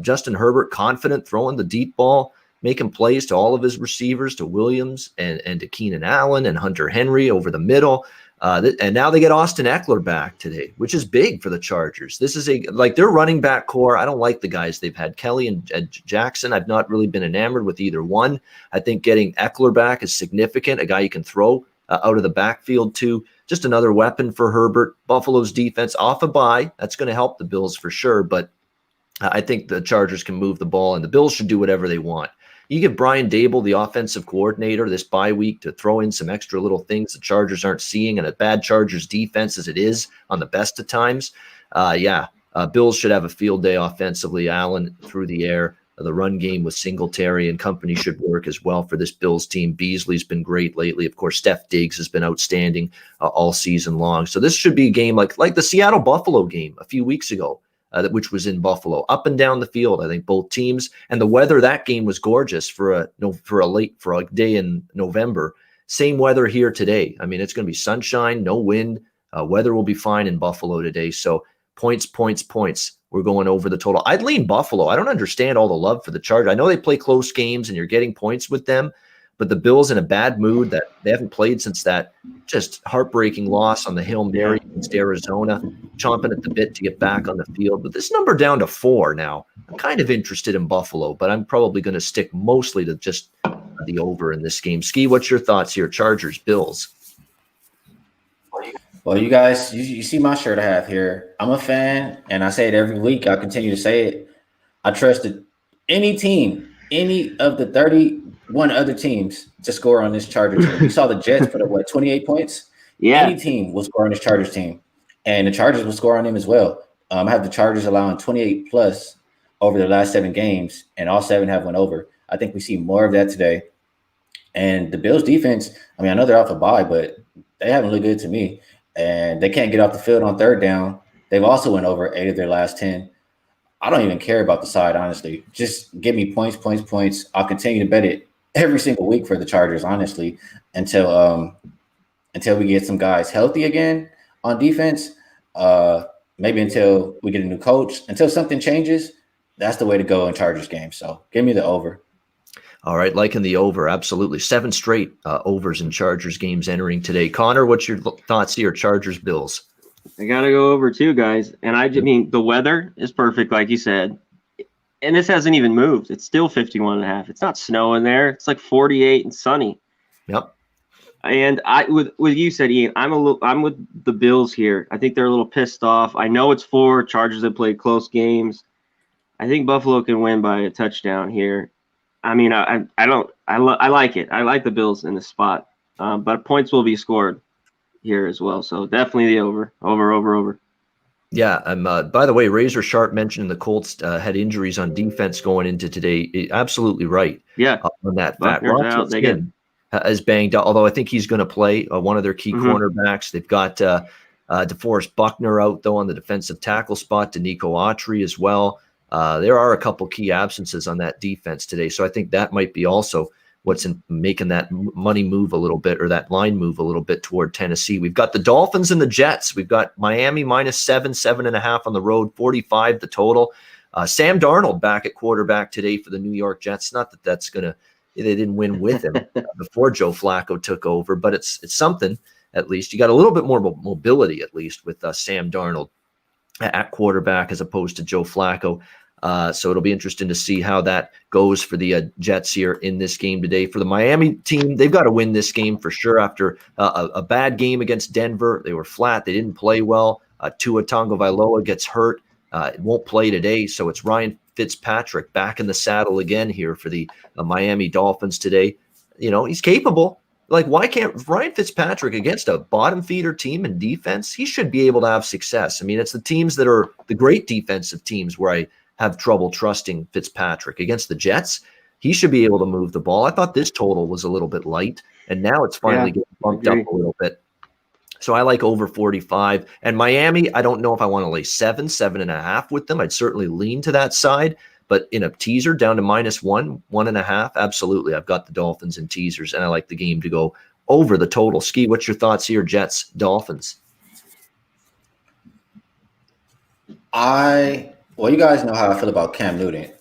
Justin Herbert confident, throwing the deep ball, making plays to all of his receivers, to Williams and to Keenan Allen and Hunter Henry over the middle. And now they get Austin Eckler back today, which is big for the Chargers. This is their running back core. I don't like the guys they've had. Kelly and Jackson, I've not really been enamored with either one. I think getting Eckler back is significant, a guy you can throw out of the backfield to. Just another weapon for Herbert. Buffalo's defense off a bye. That's going to help the Bills for sure, but I think the Chargers can move the ball, and the Bills should do whatever they want. You give Brian Dable, the offensive coordinator, this bye week to throw in some extra little things the Chargers aren't seeing, and a bad Chargers defense as it is on the best of times. Bills should have a field day offensively. Allen through the air. The run game with Singletary and company should work as well for this Bills team. Beasley's been great lately. Of course, Steph Diggs has been outstanding all season long. So this should be a game like the Seattle Buffalo game a few weeks ago, which was in Buffalo, up and down the field. I think both teams, and the weather that game was gorgeous for a day in November. Same weather here today. I mean, it's going to be sunshine, no wind. Weather will be fine in Buffalo today. So points. We're going over the total. I'd lean Buffalo. I don't understand all the love for the Chargers. I know they play close games and you're getting points with them, but the Bills in a bad mood that they haven't played since that just heartbreaking loss on the Hail Mary against Arizona, chomping at the bit to get back on the field. But this number down to 4 now. I'm kind of interested in Buffalo, but I'm probably going to stick mostly to just the over in this game. Skee, what's your thoughts here? Chargers, Bills. Well, you guys, you see my shirt I have here. I'm a fan, and I say it every week. I'll continue to say it. I trusted any team, any of the 31 other teams to score on this Chargers team. You saw the Jets put up, 28 points? Yeah. Any team will score on this Chargers team, and the Chargers will score on them as well. I have the Chargers allowing 28+ over their last 7 games, and all 7 have went over. I think we see more of that today. And the Bills defense, I mean, I know they're off a bye, but they haven't looked good to me. And they can't get off the field on 3rd down. They've also went over 8 of their last 10. I don't even care about the side, honestly. Just give me points. I'll continue to bet it every single week for the Chargers, honestly, until we get some guys healthy again on defense. Maybe until we get a new coach. Until something changes, that's the way to go in Chargers games. So give me the over. All right, liking the over, absolutely. 7 straight overs in Chargers games entering today. Connor, what's your thoughts here? Chargers, Bills. I got to go over too, guys. And I mean, the weather is perfect, like you said. And this hasn't even moved. It's still 51.5. It's not snowing there. It's like 48 and sunny. Yep. And with you said, Ian, I'm with the Bills here. I think they're a little pissed off. I know it's 4 Chargers that played close games. I think Buffalo can win by a touchdown here. I mean, I like it. I like the Bills in this spot, but points will be scored here as well. So definitely the over. Yeah. By the way, Razor Sharp mentioned the Colts had injuries on defense going into today. Absolutely right. Yeah. On that fact, Robinson is banged up. Although I think he's going to play one of their key cornerbacks. They've got DeForest Buckner out though on the defensive tackle spot. Danico Autry as well. There are a couple key absences on that defense today. So I think that might be also what's making that money move a little bit, or that line move a little bit toward Tennessee. We've got the Dolphins and the Jets. We've got Miami -7.5 on the road, 45 the total. Sam Darnold back at quarterback today for the New York Jets. Not that that's they didn't win with him before Joe Flacco took over, but it's something at least. You got a little bit more mobility at least with Sam Darnold at quarterback as opposed to Joe Flacco. So it'll be interesting to see how that goes for the Jets here in this game today. For the Miami team, they've got to win this game for sure after a bad game against Denver. They were flat. They didn't play well. Tua Tagovailoa gets hurt. It won't play today. So it's Ryan Fitzpatrick back in the saddle again here for the Miami Dolphins today. You know, he's capable. Like, why can't Ryan Fitzpatrick against a bottom feeder team in defense? He should be able to have success. I mean, it's the teams that are the great defensive teams where I have trouble trusting Fitzpatrick. Against the Jets, he should be able to move the ball. I thought this total was a little bit light, and now it's finally getting bumped up a little bit. So I like over 45. And Miami, I don't know if I want to lay 7.5 with them. I'd certainly lean to that side. But in a teaser down to -1.5, absolutely. I've got the Dolphins in teasers, and I like the game to go over the total. Skee, what's your thoughts here, Jets, Dolphins? Well, you guys know how I feel about Cam Newton.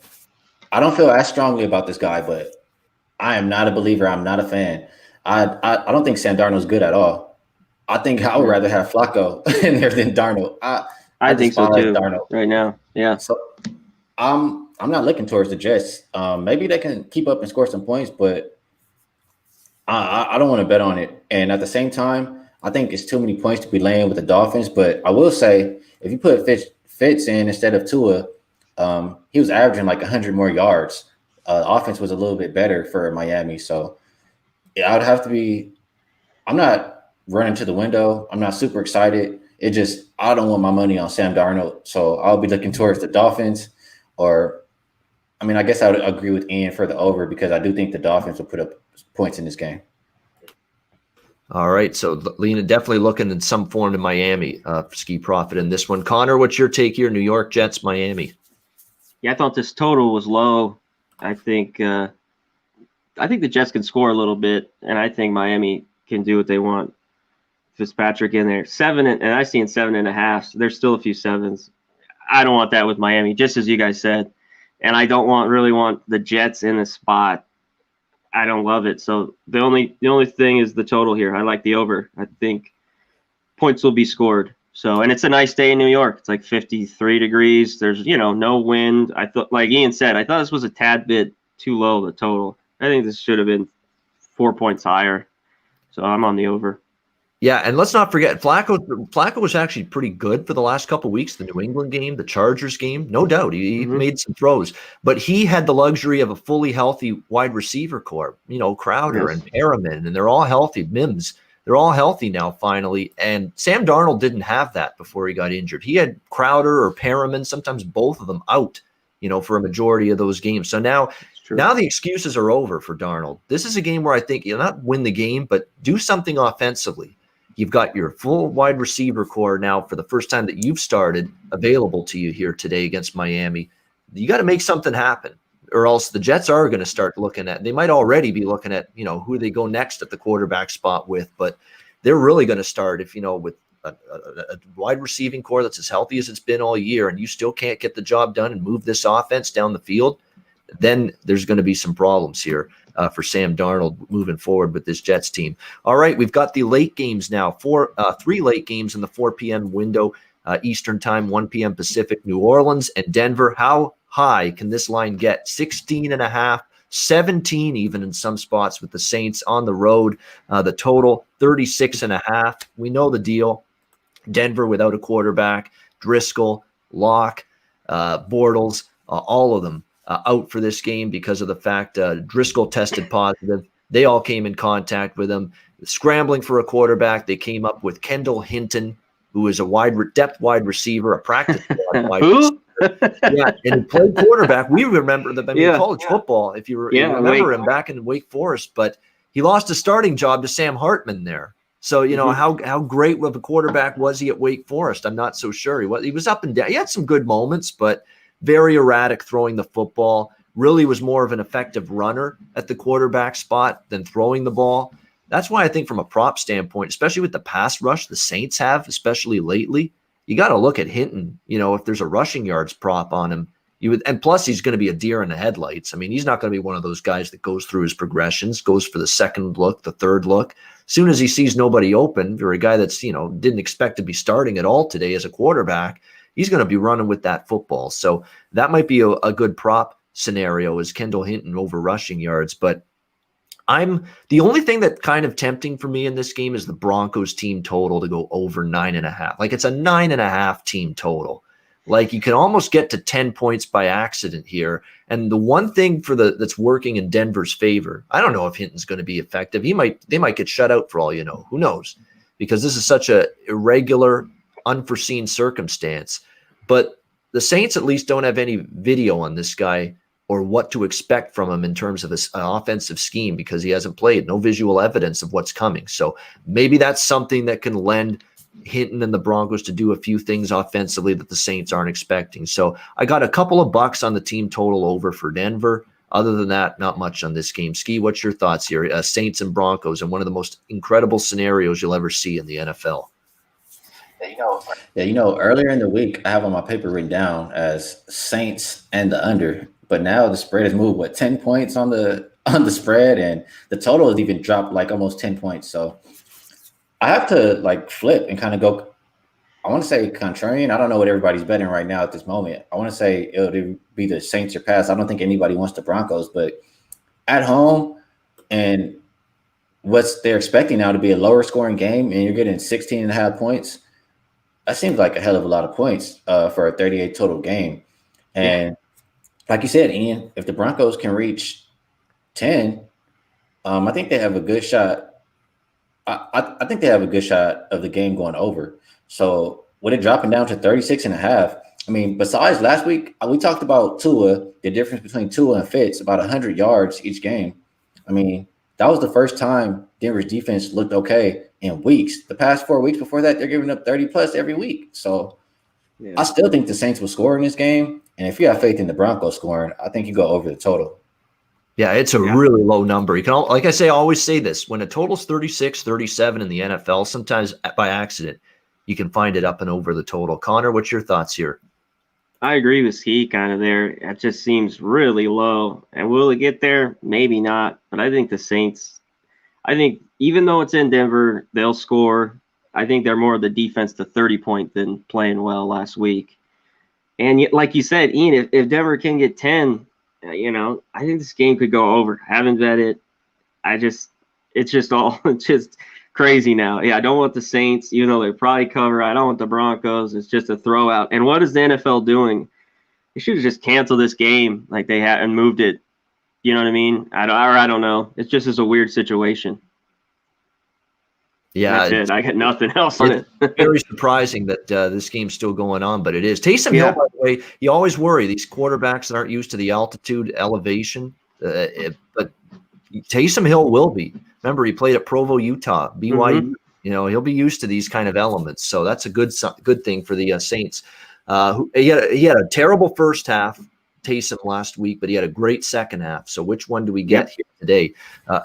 I don't feel as strongly about this guy, but I am not a believer. I'm not a fan. I don't think Sam Darnold's good at all. I think I would rather have Flacco in there than Darnold. I think so too. Darnold right now. Yeah. So I'm not looking towards the Jets. Maybe they can keep up and score some points, but I don't want to bet on it. And at the same time, I think it's too many points to be laying with the Dolphins. But I will say, if you put Fitz in instead of Tua, he was averaging like 100 more yards. Offense was a little bit better for Miami. So yeah, I would have to be – I'm not running to the window. I'm not super excited. I don't want my money on Sam Darnold, so I'll be looking towards the Dolphins. Or, I mean, I guess I would agree with Ian for the over because I do think the Dolphins will put up points in this game. All right, so Lena definitely looking in some form to Miami for Skee Profit in this one. Connor, what's your take here? New York Jets, Miami. Yeah, I thought this total was low. I think the Jets can score a little bit, and I think Miami can do what they want. Fitzpatrick in there, 7, and I seen 7.5. So there's still a few 7s. I don't want that with Miami, just as you guys said, and I don't really want the Jets in the spot. I don't love it. So the only thing is the total here. I like the over. I think points will be scored. So, and it's a nice day in New York. It's like 53 degrees. There's, no wind. I thought, like Ian said, I thought this was a tad bit too low, the total. I think this should have been 4 points higher. So I'm on the over. Yeah, and let's not forget, Flacco was actually pretty good for the last couple of weeks. The New England game, the Chargers game, no doubt. He made some throws. But he had the luxury of a fully healthy wide receiver corps, Crowder and Perriman, and they're all healthy. Mims, they're all healthy now, finally. And Sam Darnold didn't have that before he got injured. He had Crowder or Perriman, sometimes both of them out, for a majority of those games. So now the excuses are over for Darnold. This is a game where I think you'll not win the game, but do something offensively. You've got your full wide receiver core now for the first time that you've started available to you here today against Miami. You got to make something happen, or else the Jets are going to start looking at, they might already be looking at, who they go next at the quarterback spot with, but they're really going to start with a wide receiving core that's as healthy as it's been all year, and you still can't get the job done and move this offense down the field, then there's going to be some problems here for Sam Darnold moving forward with this Jets team. All right, we've got the late games now. 3 late games in the 4 p.m. window, Eastern time, 1 p.m. Pacific. New Orleans and Denver. How high can this line get? 16.5, 17 even in some spots with the Saints on the road. The total, 36.5. We know the deal. Denver without a quarterback, Driscoll, Locke, Bortles, all of them out for this game because of the fact Driscoll tested positive. They all came in contact with him. Scrambling for a quarterback, they came up with Kendall Hinton, who is a depth wide receiver, a practice wide receiver. Yeah, and he played quarterback. We remember them in college football, if you remember him back in Wake Forest, but he lost a starting job to Sam Hartman there. So, how great of a quarterback was he at Wake Forest? I'm not so sure. He was up and down. He had some good moments, but very erratic throwing the football, really was more of an effective runner at the quarterback spot than throwing the ball. That's why I think from a prop standpoint, especially with the pass rush the Saints have, especially lately, you got to look at Hinton. If there's a rushing yards prop on him, and plus he's going to be a deer in the headlights. I mean, he's not going to be one of those guys that goes through his progressions, goes for the second look, the third look. As soon as he sees nobody open, or a guy that's, didn't expect to be starting at all today as a quarterback, he's going to be running with that football. So that might be a good prop scenario is Kendall Hinton over rushing yards. But the only thing that kind of tempting for me in this game is the Broncos team total to go over 9.5. Like it's a 9.5 team total. Like you can almost get to 10 points by accident here. And the one thing that's working in Denver's favor, I don't know if Hinton's going to be effective. They might get shut out for all you know. Who knows? Because this is such a irregular, unforeseen circumstance. But the Saints at least don't have any video on this guy or what to expect from him in terms of this offensive scheme because he hasn't played. No visual evidence of what's coming. So maybe that's something that can lend Hinton and the Broncos to do a few things offensively that the Saints aren't expecting. So I got a couple of bucks on the team total over for Denver. Other than that, not much on this game. Skee, what's your thoughts here? Saints and Broncos, and one of the most incredible scenarios you'll ever see in the NFL. Earlier in the week, I have on my paper written down as Saints and the under, but now the spread has moved 10 points on the spread, and the total has even dropped like almost 10 points. So I have to flip and kind of go. I want to say contrarian. I don't know what everybody's betting right now at this moment. I want to say it'll be the Saints or pass. I don't think anybody wants the Broncos, but at home and what's they're expecting now to be a lower scoring game, and you're getting 16.5 points. That seems like a hell of a lot of points for a 38 total game. And like you said, Ian, if the Broncos can reach 10, I think they have a good shot. I think they have a good shot of the game going over. So with it dropping down to 36.5, I mean, besides last week, we talked about Tua, the difference between Tua and Fitz, about 100 yards each game. I mean, that was the first time Denver's defense looked okay in weeks. The past 4 weeks before that, they're giving up 30 plus every week. So I still think the Saints will score in this game. And if you have faith in the Broncos scoring, I think you go over the total. Yeah, it's a really low number. You can, like I say, I always say this. When a total's 36, 37 in the NFL, sometimes by accident, you can find it up and over the total. Connor, what's your thoughts here? I agree with Ski kind of there. It just seems really low. And will it get there? Maybe not. But I think the Saints, even though it's in Denver, they'll score. I think they're more of the defense to 30 point than playing well last week. And yet, like you said, Ian, if Denver can get 10, I think this game could go over. Haven't bet it. It's just crazy now. Yeah, I don't want the Saints, even though they probably cover. I don't want the Broncos. It's just a throwout. And what is the NFL doing? They should have just canceled this game like they had and moved it. You know what I mean? I don't know. It's just a weird situation. Yeah, that's it. I got nothing else on it. Very surprising that this game's still going on, but it is. Taysom Hill, by the way, you always worry these quarterbacks that aren't used to the altitude, elevation, but Taysom Hill will be. Remember, he played at Provo, Utah, BYU. Mm-hmm. He'll be used to these kind of elements, so that's a good thing for the Saints. He had a terrible first half, Taysom, last week, but he had a great second half. So which one do we get here today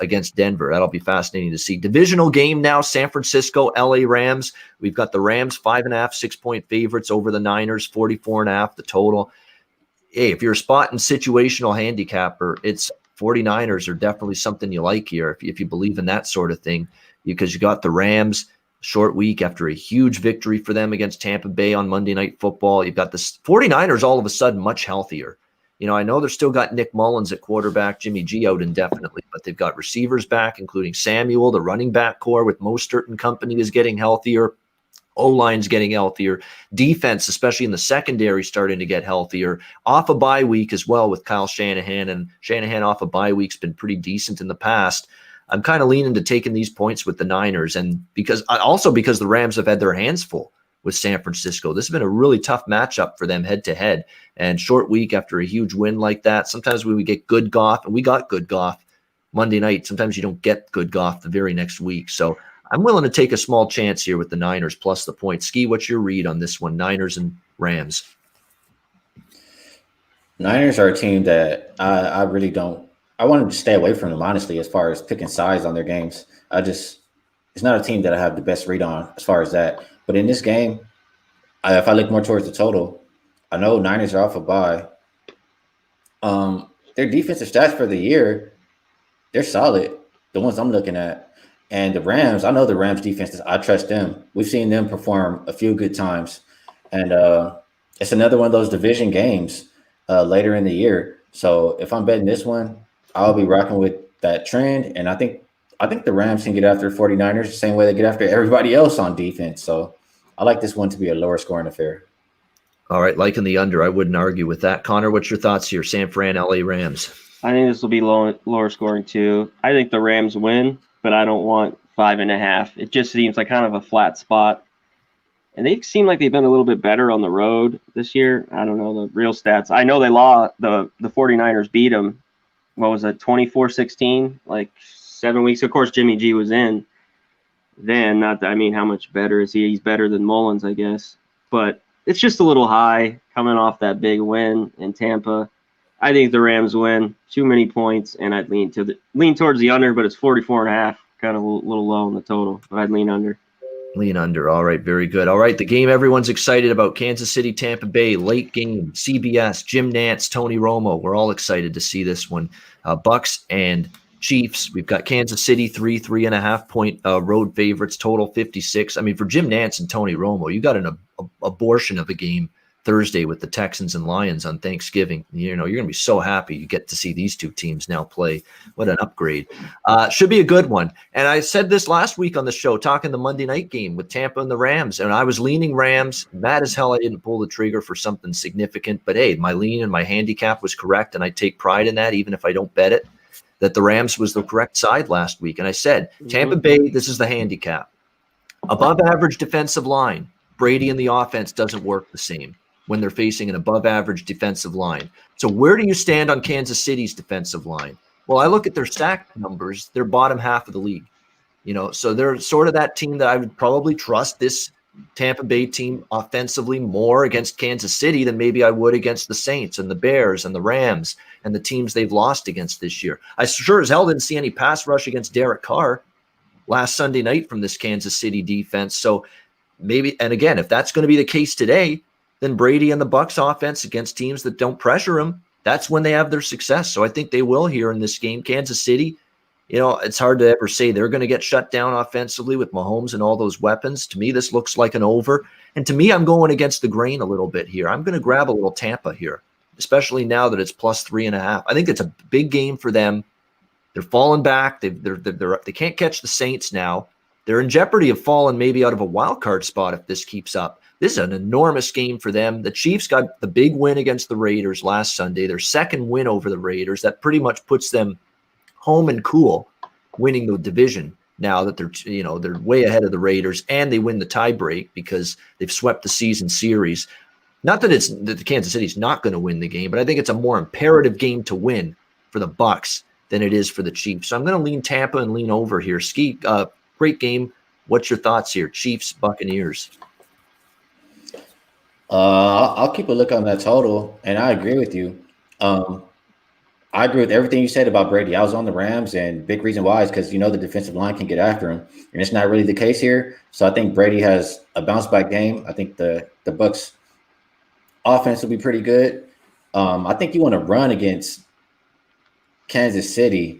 against Denver? That'll be fascinating to see. Divisional game now, San Francisco, LA Rams. We've got the Rams 5.5, 6-point favorites over the Niners, 44.5 the total. Hey, if you're a spot and situational handicapper, it's 49ers are definitely something you like here if you believe in that sort of thing, because you got the Rams short week after a huge victory for them against Tampa Bay on Monday Night Football. You've got the 49ers all of a sudden much healthier. I know they've still got Nick Mullins at quarterback, Jimmy G out indefinitely, but they've got receivers back, including Samuel. The running back core with Mostert and company is getting healthier. O-line's getting healthier. Defense, especially in the secondary, starting to get healthier. Off a bye week as well with Kyle Shanahan, and Shanahan off a bye week's been pretty decent in the past. I'm kind of leaning to taking these points with the Niners, and because the Rams have had their hands full with San Francisco. This has been a really tough matchup for them head-to-head, and short week after a huge win like that. Sometimes when we get good Goff, and we got good Goff Monday night, sometimes you don't get good Goff the very next week. So I'm willing to take a small chance here with the Niners plus the point. Ski, what's your read on this one, Niners and Rams? Niners are a team that I really don't – I wanted to stay away from them, honestly, as far as picking sides on their games. It's not a team that I have the best read on as far as that. But in this game, if I look more towards the total, I know Niners are off a bye. Their defensive stats for the year, they're solid, the ones I'm looking at. And the Rams, I know the Rams defense, I trust them. We've seen them perform a few good times. And it's another one of those division games later in the year. So if I'm betting this one, I'll be rocking with that trend. And I think the Rams can get after 49ers the same way they get after everybody else on defense. So I like this one to be a lower scoring affair. All right, liking the under. I wouldn't argue with that. Connor, what's your thoughts here? San Fran, LA Rams. I think this will be lower scoring too. I think the Rams win, but I don't want 5.5. It just seems like kind of a flat spot. And they seem like they've been a little bit better on the road this year. I don't know the real stats. I know the 49ers beat them. What was it, 24-16? Like 7 weeks. Of course, Jimmy G was in. Then, how much better is he? He's better than Mullins, I guess. But it's just a little high coming off that big win in Tampa. I think the Rams win. Too many points, and I'd lean towards the under, but it's 44.5. Kind of a little low in the total, but I'd lean under. Lean under. All right, very good. All right, the game everyone's excited about, Kansas City, Tampa Bay, late game, CBS, Jim Nantz, Tony Romo. We're all excited to see this one. Bucks and Chiefs. We've got Kansas City 3.5 point road favorites, total 56. For Jim Nantz and Tony Romo, you got an abortion of a game Thursday with the Texans and Lions on Thanksgiving. You're going to be so happy you get to see these two teams now play. What an upgrade. Should be a good one. And I said this last week on the show, talking the Monday night game with Tampa and the Rams, and I was leaning Rams. Mad as hell I didn't pull the trigger for something significant, but hey, my lean and my handicap was correct, and I take pride in that, even if I don't bet it, that the Rams was the correct side last week. And I said, Tampa Bay, this is the handicap. Above average defensive line. Brady and the offense doesn't work the same when they're facing an above-average defensive line. So where do you stand on Kansas City's defensive line? Well, I look at their sack numbers. They're bottom half of the league. So they're sort of that team that I would probably trust this Tampa Bay team offensively more against Kansas City than maybe I would against the Saints and the Bears and the Rams and the teams they've lost against this year. I sure as hell didn't see any pass rush against Derek Carr last Sunday night from this Kansas City defense. So maybe, and again, if that's going to be the case today, then Brady and the Bucs offense against teams that don't pressure him, that's when they have their success. So I think they will here in this game. Kansas City, it's hard to ever say they're going to get shut down offensively with Mahomes and all those weapons. To me, this looks like an over. And to me, I'm going against the grain a little bit here. I'm going to grab a little Tampa here, especially now that it's plus 3.5. I think it's a big game for them. They're falling back. They can't catch the Saints now. They're in jeopardy of falling maybe out of a wild card spot if this keeps up. This is an enormous game for them. The Chiefs got the big win against the Raiders last Sunday, their second win over the Raiders. That pretty much puts them home and cool, winning the division now that they're way ahead of the Raiders, and they win the tiebreak because they've swept the season series. Not that the Kansas City's not going to win the game, but I think it's a more imperative game to win for the Bucs than it is for the Chiefs. So I'm going to lean Tampa and lean over here. Skee, great game. What's your thoughts here? Chiefs, Buccaneers. I'll keep a look on that total, and I agree with you. I agree with everything you said about Brady. I was on the Rams, and big reason why is because the defensive line can get after him, and it's not really the case here. So I think Brady has a bounce back game. I think the Bucs offense will be pretty good. I think you want to run against Kansas City.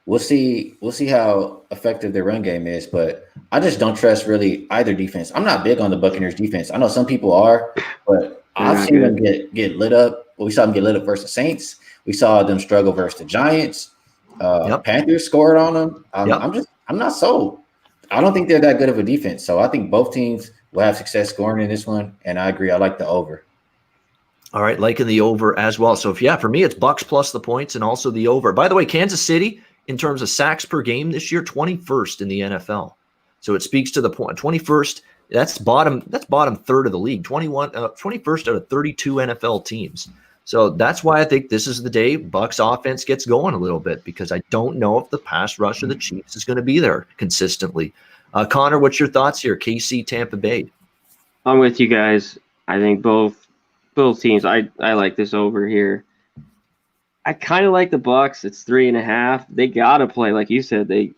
We'll see how effective their run game is, but I just don't trust really either defense. I'm not big on the Buccaneers defense. I know some people are, but I've seen them get lit up. Well, we saw them get lit up versus the Saints. We saw them struggle versus the Giants. Panthers scored on them. I'm not sold. I don't think they're that good of a defense. So I think both teams will have success scoring in this one, and I agree. I like the over. All right, liking the over as well. So for me, it's Bucs plus the points and also the over. By the way, Kansas City, in terms of sacks per game this year, 21st in the NFL. So it speaks to the point. 21st, that's bottom third of the league. 21st out of 32 NFL teams. So that's why I think this is the day Bucs offense gets going a little bit, because I don't know if the pass rush of the Chiefs is going to be there consistently. Connor, what's your thoughts here? KC, Tampa Bay. I'm with you guys. I think both teams. I like this over here. I kind of like the Bucs. It's 3.5. They gotta play, like you said. They're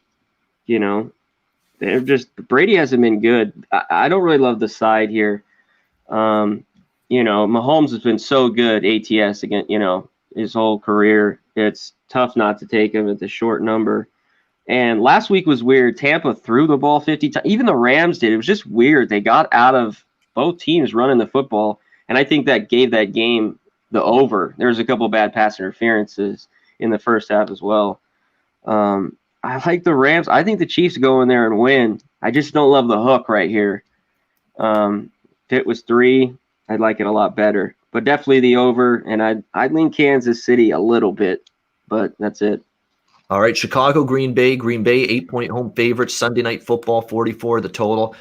just, Brady hasn't been good. I don't really love the side here. Mahomes has been so good ATS again. His whole career. It's tough not to take him at the short number. And last week was weird. Tampa threw the ball 50 times. Even the Rams did. It was just weird. They got out of both teams running the football, and I think that gave that game the over. There's a couple of bad pass interferences in the first half as well. I like the Rams. I think the Chiefs go in there and win. I just don't love the hook right here. If it was 3, I'd like it a lot better. But definitely the over, and I'd lean Kansas City a little bit, but that's it. All right, Chicago, Green Bay. Green Bay, 8-point home favorites. Sunday Night Football, 44 the total.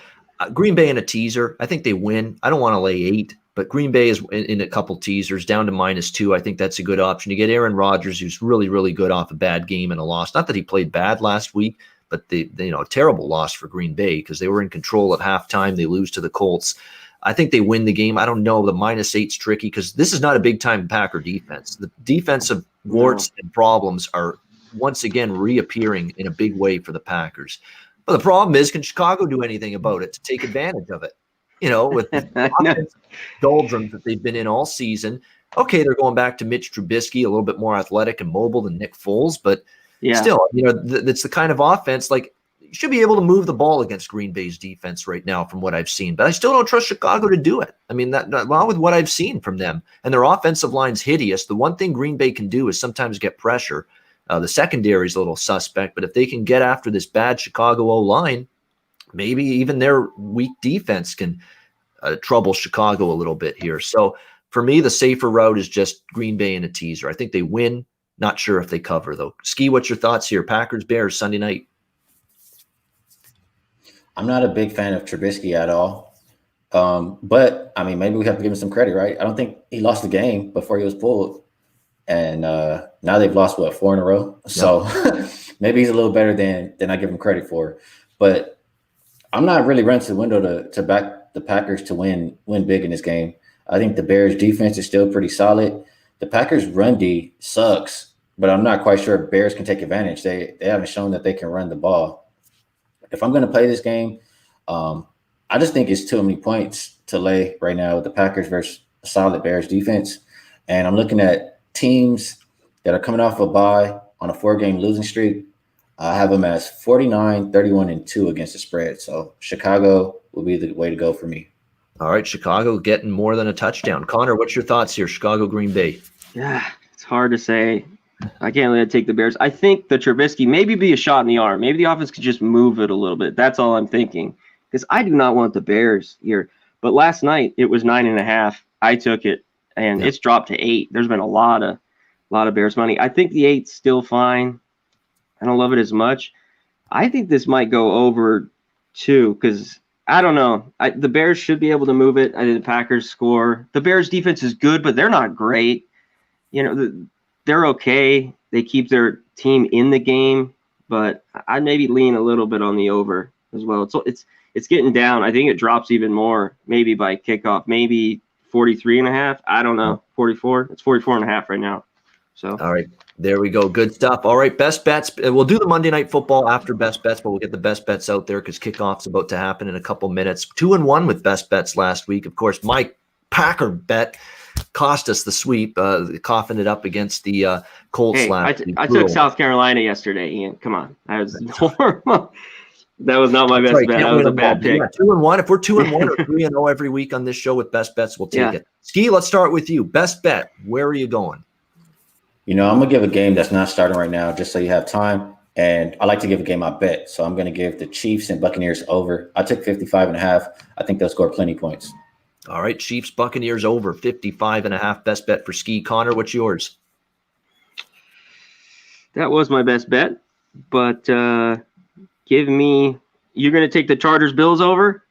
Green Bay in a teaser. I think they win. I don't want to lay 8. But Green Bay is in a couple teasers down to -2. I think that's a good option. You get Aaron Rodgers, who's really, really good off a bad game and a loss. Not that he played bad last week, but a terrible loss for Green Bay because they were in control at halftime. They lose to the Colts. I think they win the game. I don't know. The -8's tricky because this is not a big-time Packer defense. The defensive warts and problems are once again reappearing in a big way for the Packers. But the problem is, can Chicago do anything about it to take advantage of it? With the doldrums that they've been in all season. Okay, they're going back to Mitch Trubisky, a little bit more athletic and mobile than Nick Foles, but still, it's the kind of offense, like, you should be able to move the ball against Green Bay's defense right now from what I've seen, but I still don't trust Chicago to do it. I mean, well, with what I've seen from them, and their offensive line's hideous. The one thing Green Bay can do is sometimes get pressure. The secondary is a little suspect, but if they can get after this bad Chicago O-line, maybe even their weak defense can trouble Chicago a little bit here. So for me, the safer route is just Green Bay in a teaser. I think they win. Not sure if they cover, though. Skee, what's your thoughts here? Packers, Bears, Sunday night. I'm not a big fan of Trubisky at all. But I mean, maybe we have to give him some credit, right? I don't think he lost the game before he was pulled, and now they've lost 4 in a row. Yep. So maybe he's a little better than I give him credit for. But I'm not really running to the window to back the Packers to win big in this game. I think the Bears defense is still pretty solid. The Packers run D sucks, but I'm not quite sure if Bears can take advantage. They haven't shown that they can run the ball. If I'm going to play this game, I just think it's too many points to lay right now with the Packers versus a solid Bears defense. And I'm looking at teams that are coming off a bye on a 4-game losing streak. I have them as 49, 31, and 2 against the spread. So Chicago will be the way to go for me. All right, Chicago getting more than a touchdown. Connor, what's your thoughts here? Chicago, Green Bay. Yeah, it's hard to say. I can't let it take the Bears. I think the Trubisky maybe be a shot in the arm. Maybe the offense could just move it a little bit. That's all I'm thinking. Because I do not want the Bears here. But last night it was 9.5. I took it, and it's dropped to 8. There's been a lot of Bears money. I think the 8's still fine. I don't love it as much. I think this might go over 2 because I don't know. The Bears should be able to move it. I think the Packers score. The Bears defense is good, but they're not great. You know, they're okay. They keep their team in the game, but I'd maybe lean a little bit on the over as well. So it's getting down. I think it drops even more, maybe by kickoff, maybe 43.5. I don't know, 44. It's 44.5 right now. So all right, there we go. Good stuff. All right, best bets. We'll do the Monday Night Football after best bets, but we'll get the best bets out there because kickoff's about to happen in a couple minutes. 2-1 with best bets last week. Of course, my Packer bet cost us the sweep, coughing it up against the Colts last week. I took South Carolina yesterday, Ian. Come on. I was normal. That was not my best bet. That was a bad pick. Yeah, 2-1. If we're 2-1 or 3-0 every week on this show with best bets, we'll take it. Skee, let's start with you. Best bet. Where are you going? You know, I'm going to give a game that's not starting right now just so you have time. And I like to give a game I bet. So I'm going to give the Chiefs and Buccaneers over. I took 55.5. I think they'll score plenty of points. All right, Chiefs, Buccaneers over 55.5. Best bet for Skee. Connor, what's yours? That was my best bet. But you're going to take the Chargers Bills over?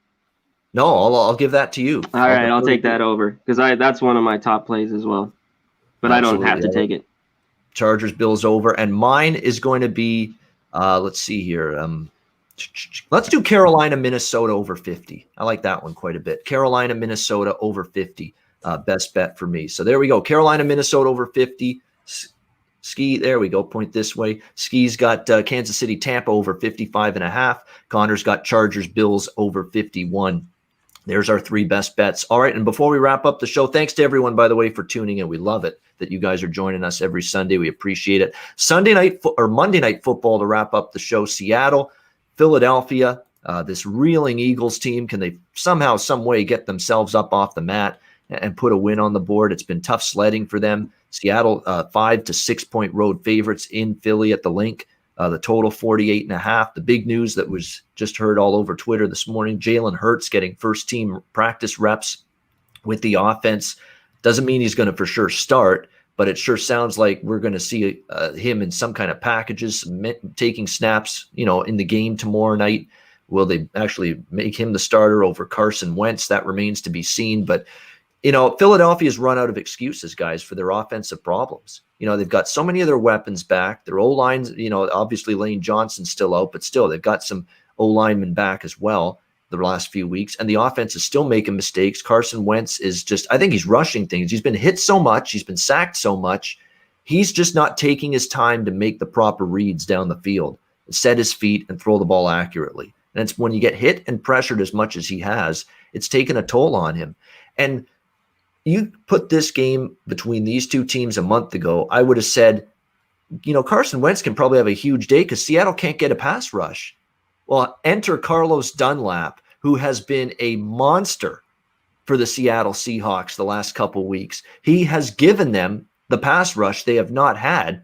No, I'll give that to you. All right, I'll take that over because that's one of my top plays as well. But absolutely, I don't have to take it. Chargers, Bills over. And mine is going to be, let's see here. Let's do Carolina, Minnesota over 50. I like that one quite a bit. Carolina, Minnesota over 50. Best bet for me. So there we go. Carolina, Minnesota over 50. Skee, there we go. Point this way. Skee's got Kansas City, Tampa over 55.5. Connor's got Chargers, Bills over 51. There's our 3 best bets. All right, and before we wrap up the show, thanks to everyone, by the way, for tuning in. We love it that you guys are joining us every Sunday. We appreciate it. Monday Night Football to wrap up the show. Seattle, Philadelphia, this reeling Eagles team. Can they somehow, some way get themselves up off the mat and put a win on the board? It's been tough sledding for them. Seattle, 5 to 6 point road favorites in Philly at the Link. The total 48.5. The big news that was just heard all over Twitter this morning, Jalen Hurts getting first team practice reps with the offense. Doesn't mean he's going to for sure start, but it sure sounds like we're going to see him in some kind of packages, taking snaps, in the game tomorrow night. Will they actually make him the starter over Carson Wentz? That remains to be seen. But, Philadelphia's run out of excuses, guys, for their offensive problems. They've got so many of their weapons back. Their O-lines, obviously Lane Johnson's still out, but still they've got some O-linemen back as well the last few weeks. And the offense is still making mistakes. Carson Wentz is I think he's rushing things. He's been hit so much. He's been sacked so much. He's just not taking his time to make the proper reads down the field, set his feet and throw the ball accurately. And it's when you get hit and pressured as much as he has, it's taken a toll on him. And you put this game between these two teams a month ago, I would have said, Carson Wentz can probably have a huge day because Seattle can't get a pass rush. Well, enter Carlos Dunlap, who has been a monster for the Seattle Seahawks the last couple weeks. He has given them the pass rush they have not had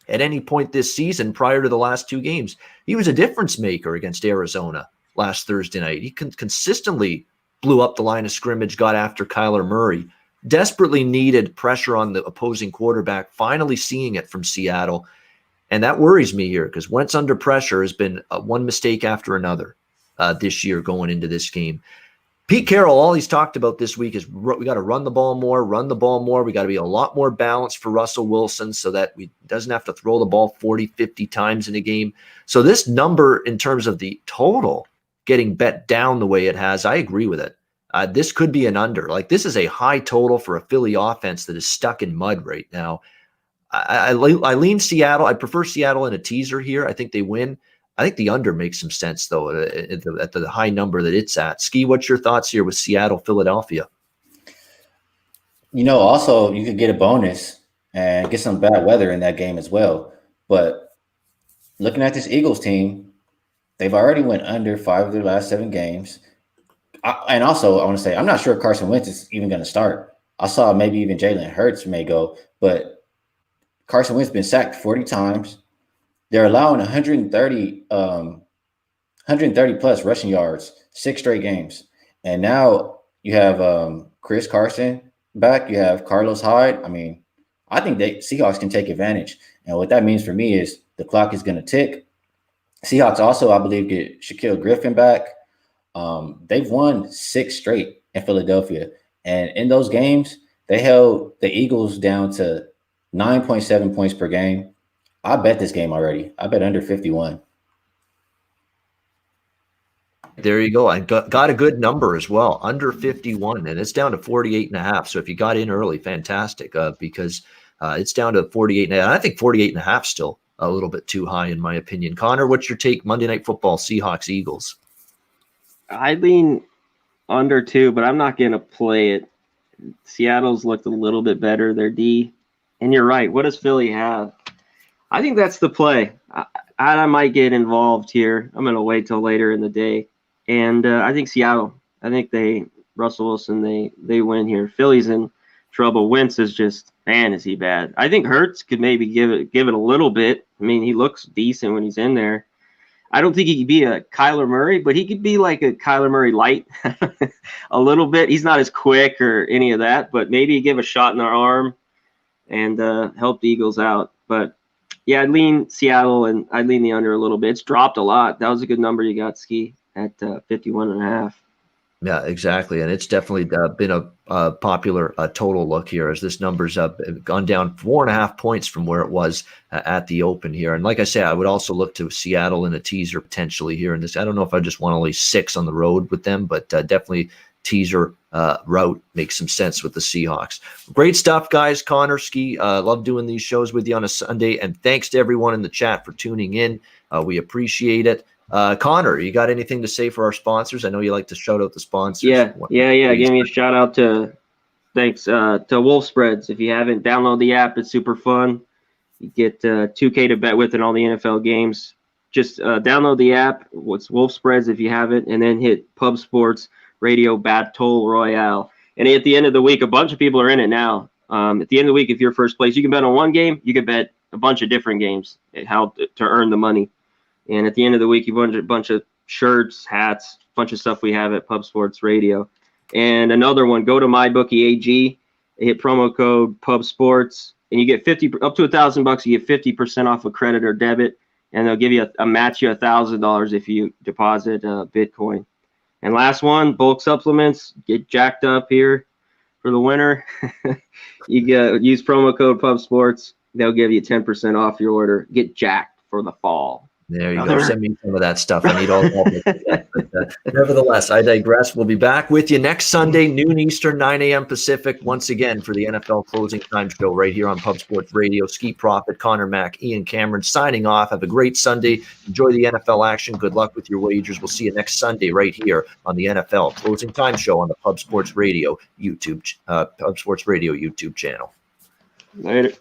at any point this season prior to the last 2 games. He was a difference maker against Arizona last Thursday night. He consistently blew up the line of scrimmage, got after Kyler Murray. Desperately needed pressure on the opposing quarterback, finally seeing it from Seattle. And that worries me here because Wentz under pressure has been one mistake after another this year going into this game. Pete Carroll, all he's talked about this week is we got to run the ball more. We got to be a lot more balanced for Russell Wilson so that we doesn't have to throw the ball 40, 50 times in a game. So this number in terms of the total getting bet down the way it has, I agree with it. This could be an under. Like, this is a high total for a Philly offense that is stuck in mud right now. I lean Seattle. I prefer Seattle in a teaser here. I think they win. I think the under makes some sense, though, at the high number that it's at. Skee, what's your thoughts here with Seattle, Philadelphia? Also, you could get a bonus and get some bad weather in that game as well. But looking at this Eagles team, they've already went under 5 of their last 7 games. I want to say, I'm not sure Carson Wentz is even going to start. I saw maybe even Jalen Hurts may go, but Carson Wentz has been sacked 40 times. They're allowing 130 plus rushing yards, 6 straight games. And now you have Chris Carson back. You have Carlos Hyde. I mean, I think Seahawks can take advantage. And what that means for me is the clock is going to tick. Seahawks also, I believe, get Shaquille Griffin back. They've won 6 straight in Philadelphia. And in those games, they held the Eagles down to 9.7 points per game. I bet this game already. I bet under 51. There you go. I got a good number as well, under 51, and it's down to 48.5. So if you got in early, fantastic, because it's down to 48.5. I think 48.5 still a little bit too high in my opinion. Connor, what's your take? Monday Night Football, Seahawks, Eagles. I lean under 2, but I'm not going to play it. Seattle's looked a little bit better, their D. And you're right. What does Philly have? I think that's the play. I might get involved here. I'm going to wait till later in the day. And I think Seattle. I think Russell Wilson, they win here. Philly's in trouble. Wentz is just, man, is he bad. I think Hurts could maybe give it a little bit. I mean, he looks decent when he's in there. I don't think he could be a Kyler Murray, but he could be like a Kyler Murray light a little bit. He's not as quick or any of that, but maybe give a shot in their arm and help the Eagles out. But yeah, I'd lean Seattle and I'd lean the under a little bit. It's dropped a lot. That was a good number you got, Skee, at 51.5. Yeah, exactly. And it's definitely been a popular total look here as this number's gone down 4.5 points from where it was at the open here. And like I say, I would also look to Seattle in a teaser potentially here in this. I don't know if I just want only 6 on the road with them, but definitely teaser route makes some sense with the Seahawks. Great stuff, guys. Connor, Skee, love doing these shows with you on a Sunday. And thanks to everyone in the chat for tuning in. We appreciate it. Connor, you got anything to say for our sponsors? I know you like to shout out the sponsors. Yeah. Give me a shout out to Wolf Spreads. If you haven't, download the app. It's super fun. You get 2K to bet with in all the NFL games. Just download the app. What's Wolf Spreads if you haven't, and then hit Pub Sports Radio Battle Royale. And at the end of the week, a bunch of people are in it now. At the end of the week, if you're first place, you can bet on one game. You can bet a bunch of different games, how to earn the money. And at the end of the week, you won a bunch of shirts, hats, a bunch of stuff we have at Pub Sports Radio. And another one, go to MyBookie AG, hit promo code Pub Sports, and you get up to $1,000. You get 50% off a credit or debit, and they'll give you a match you $1,000 if you deposit Bitcoin. And last one, bulk supplements, get jacked up here for the winter. You use promo code Pub Sports. They'll give you 10% off your order. Get jacked for the fall. There you go. Send me some of that stuff. I need all of it. Nevertheless, I digress. We'll be back with you next Sunday, noon Eastern, 9 a.m. Pacific, once again for the NFL Closing Time Show right here on Pub Sports Radio. Skee Profit, Connor Mack, Ian Cameron signing off. Have a great Sunday. Enjoy the NFL action. Good luck with your wagers. We'll see you next Sunday right here on the NFL Closing Time Show on the Pub Sports Radio YouTube channel. Later.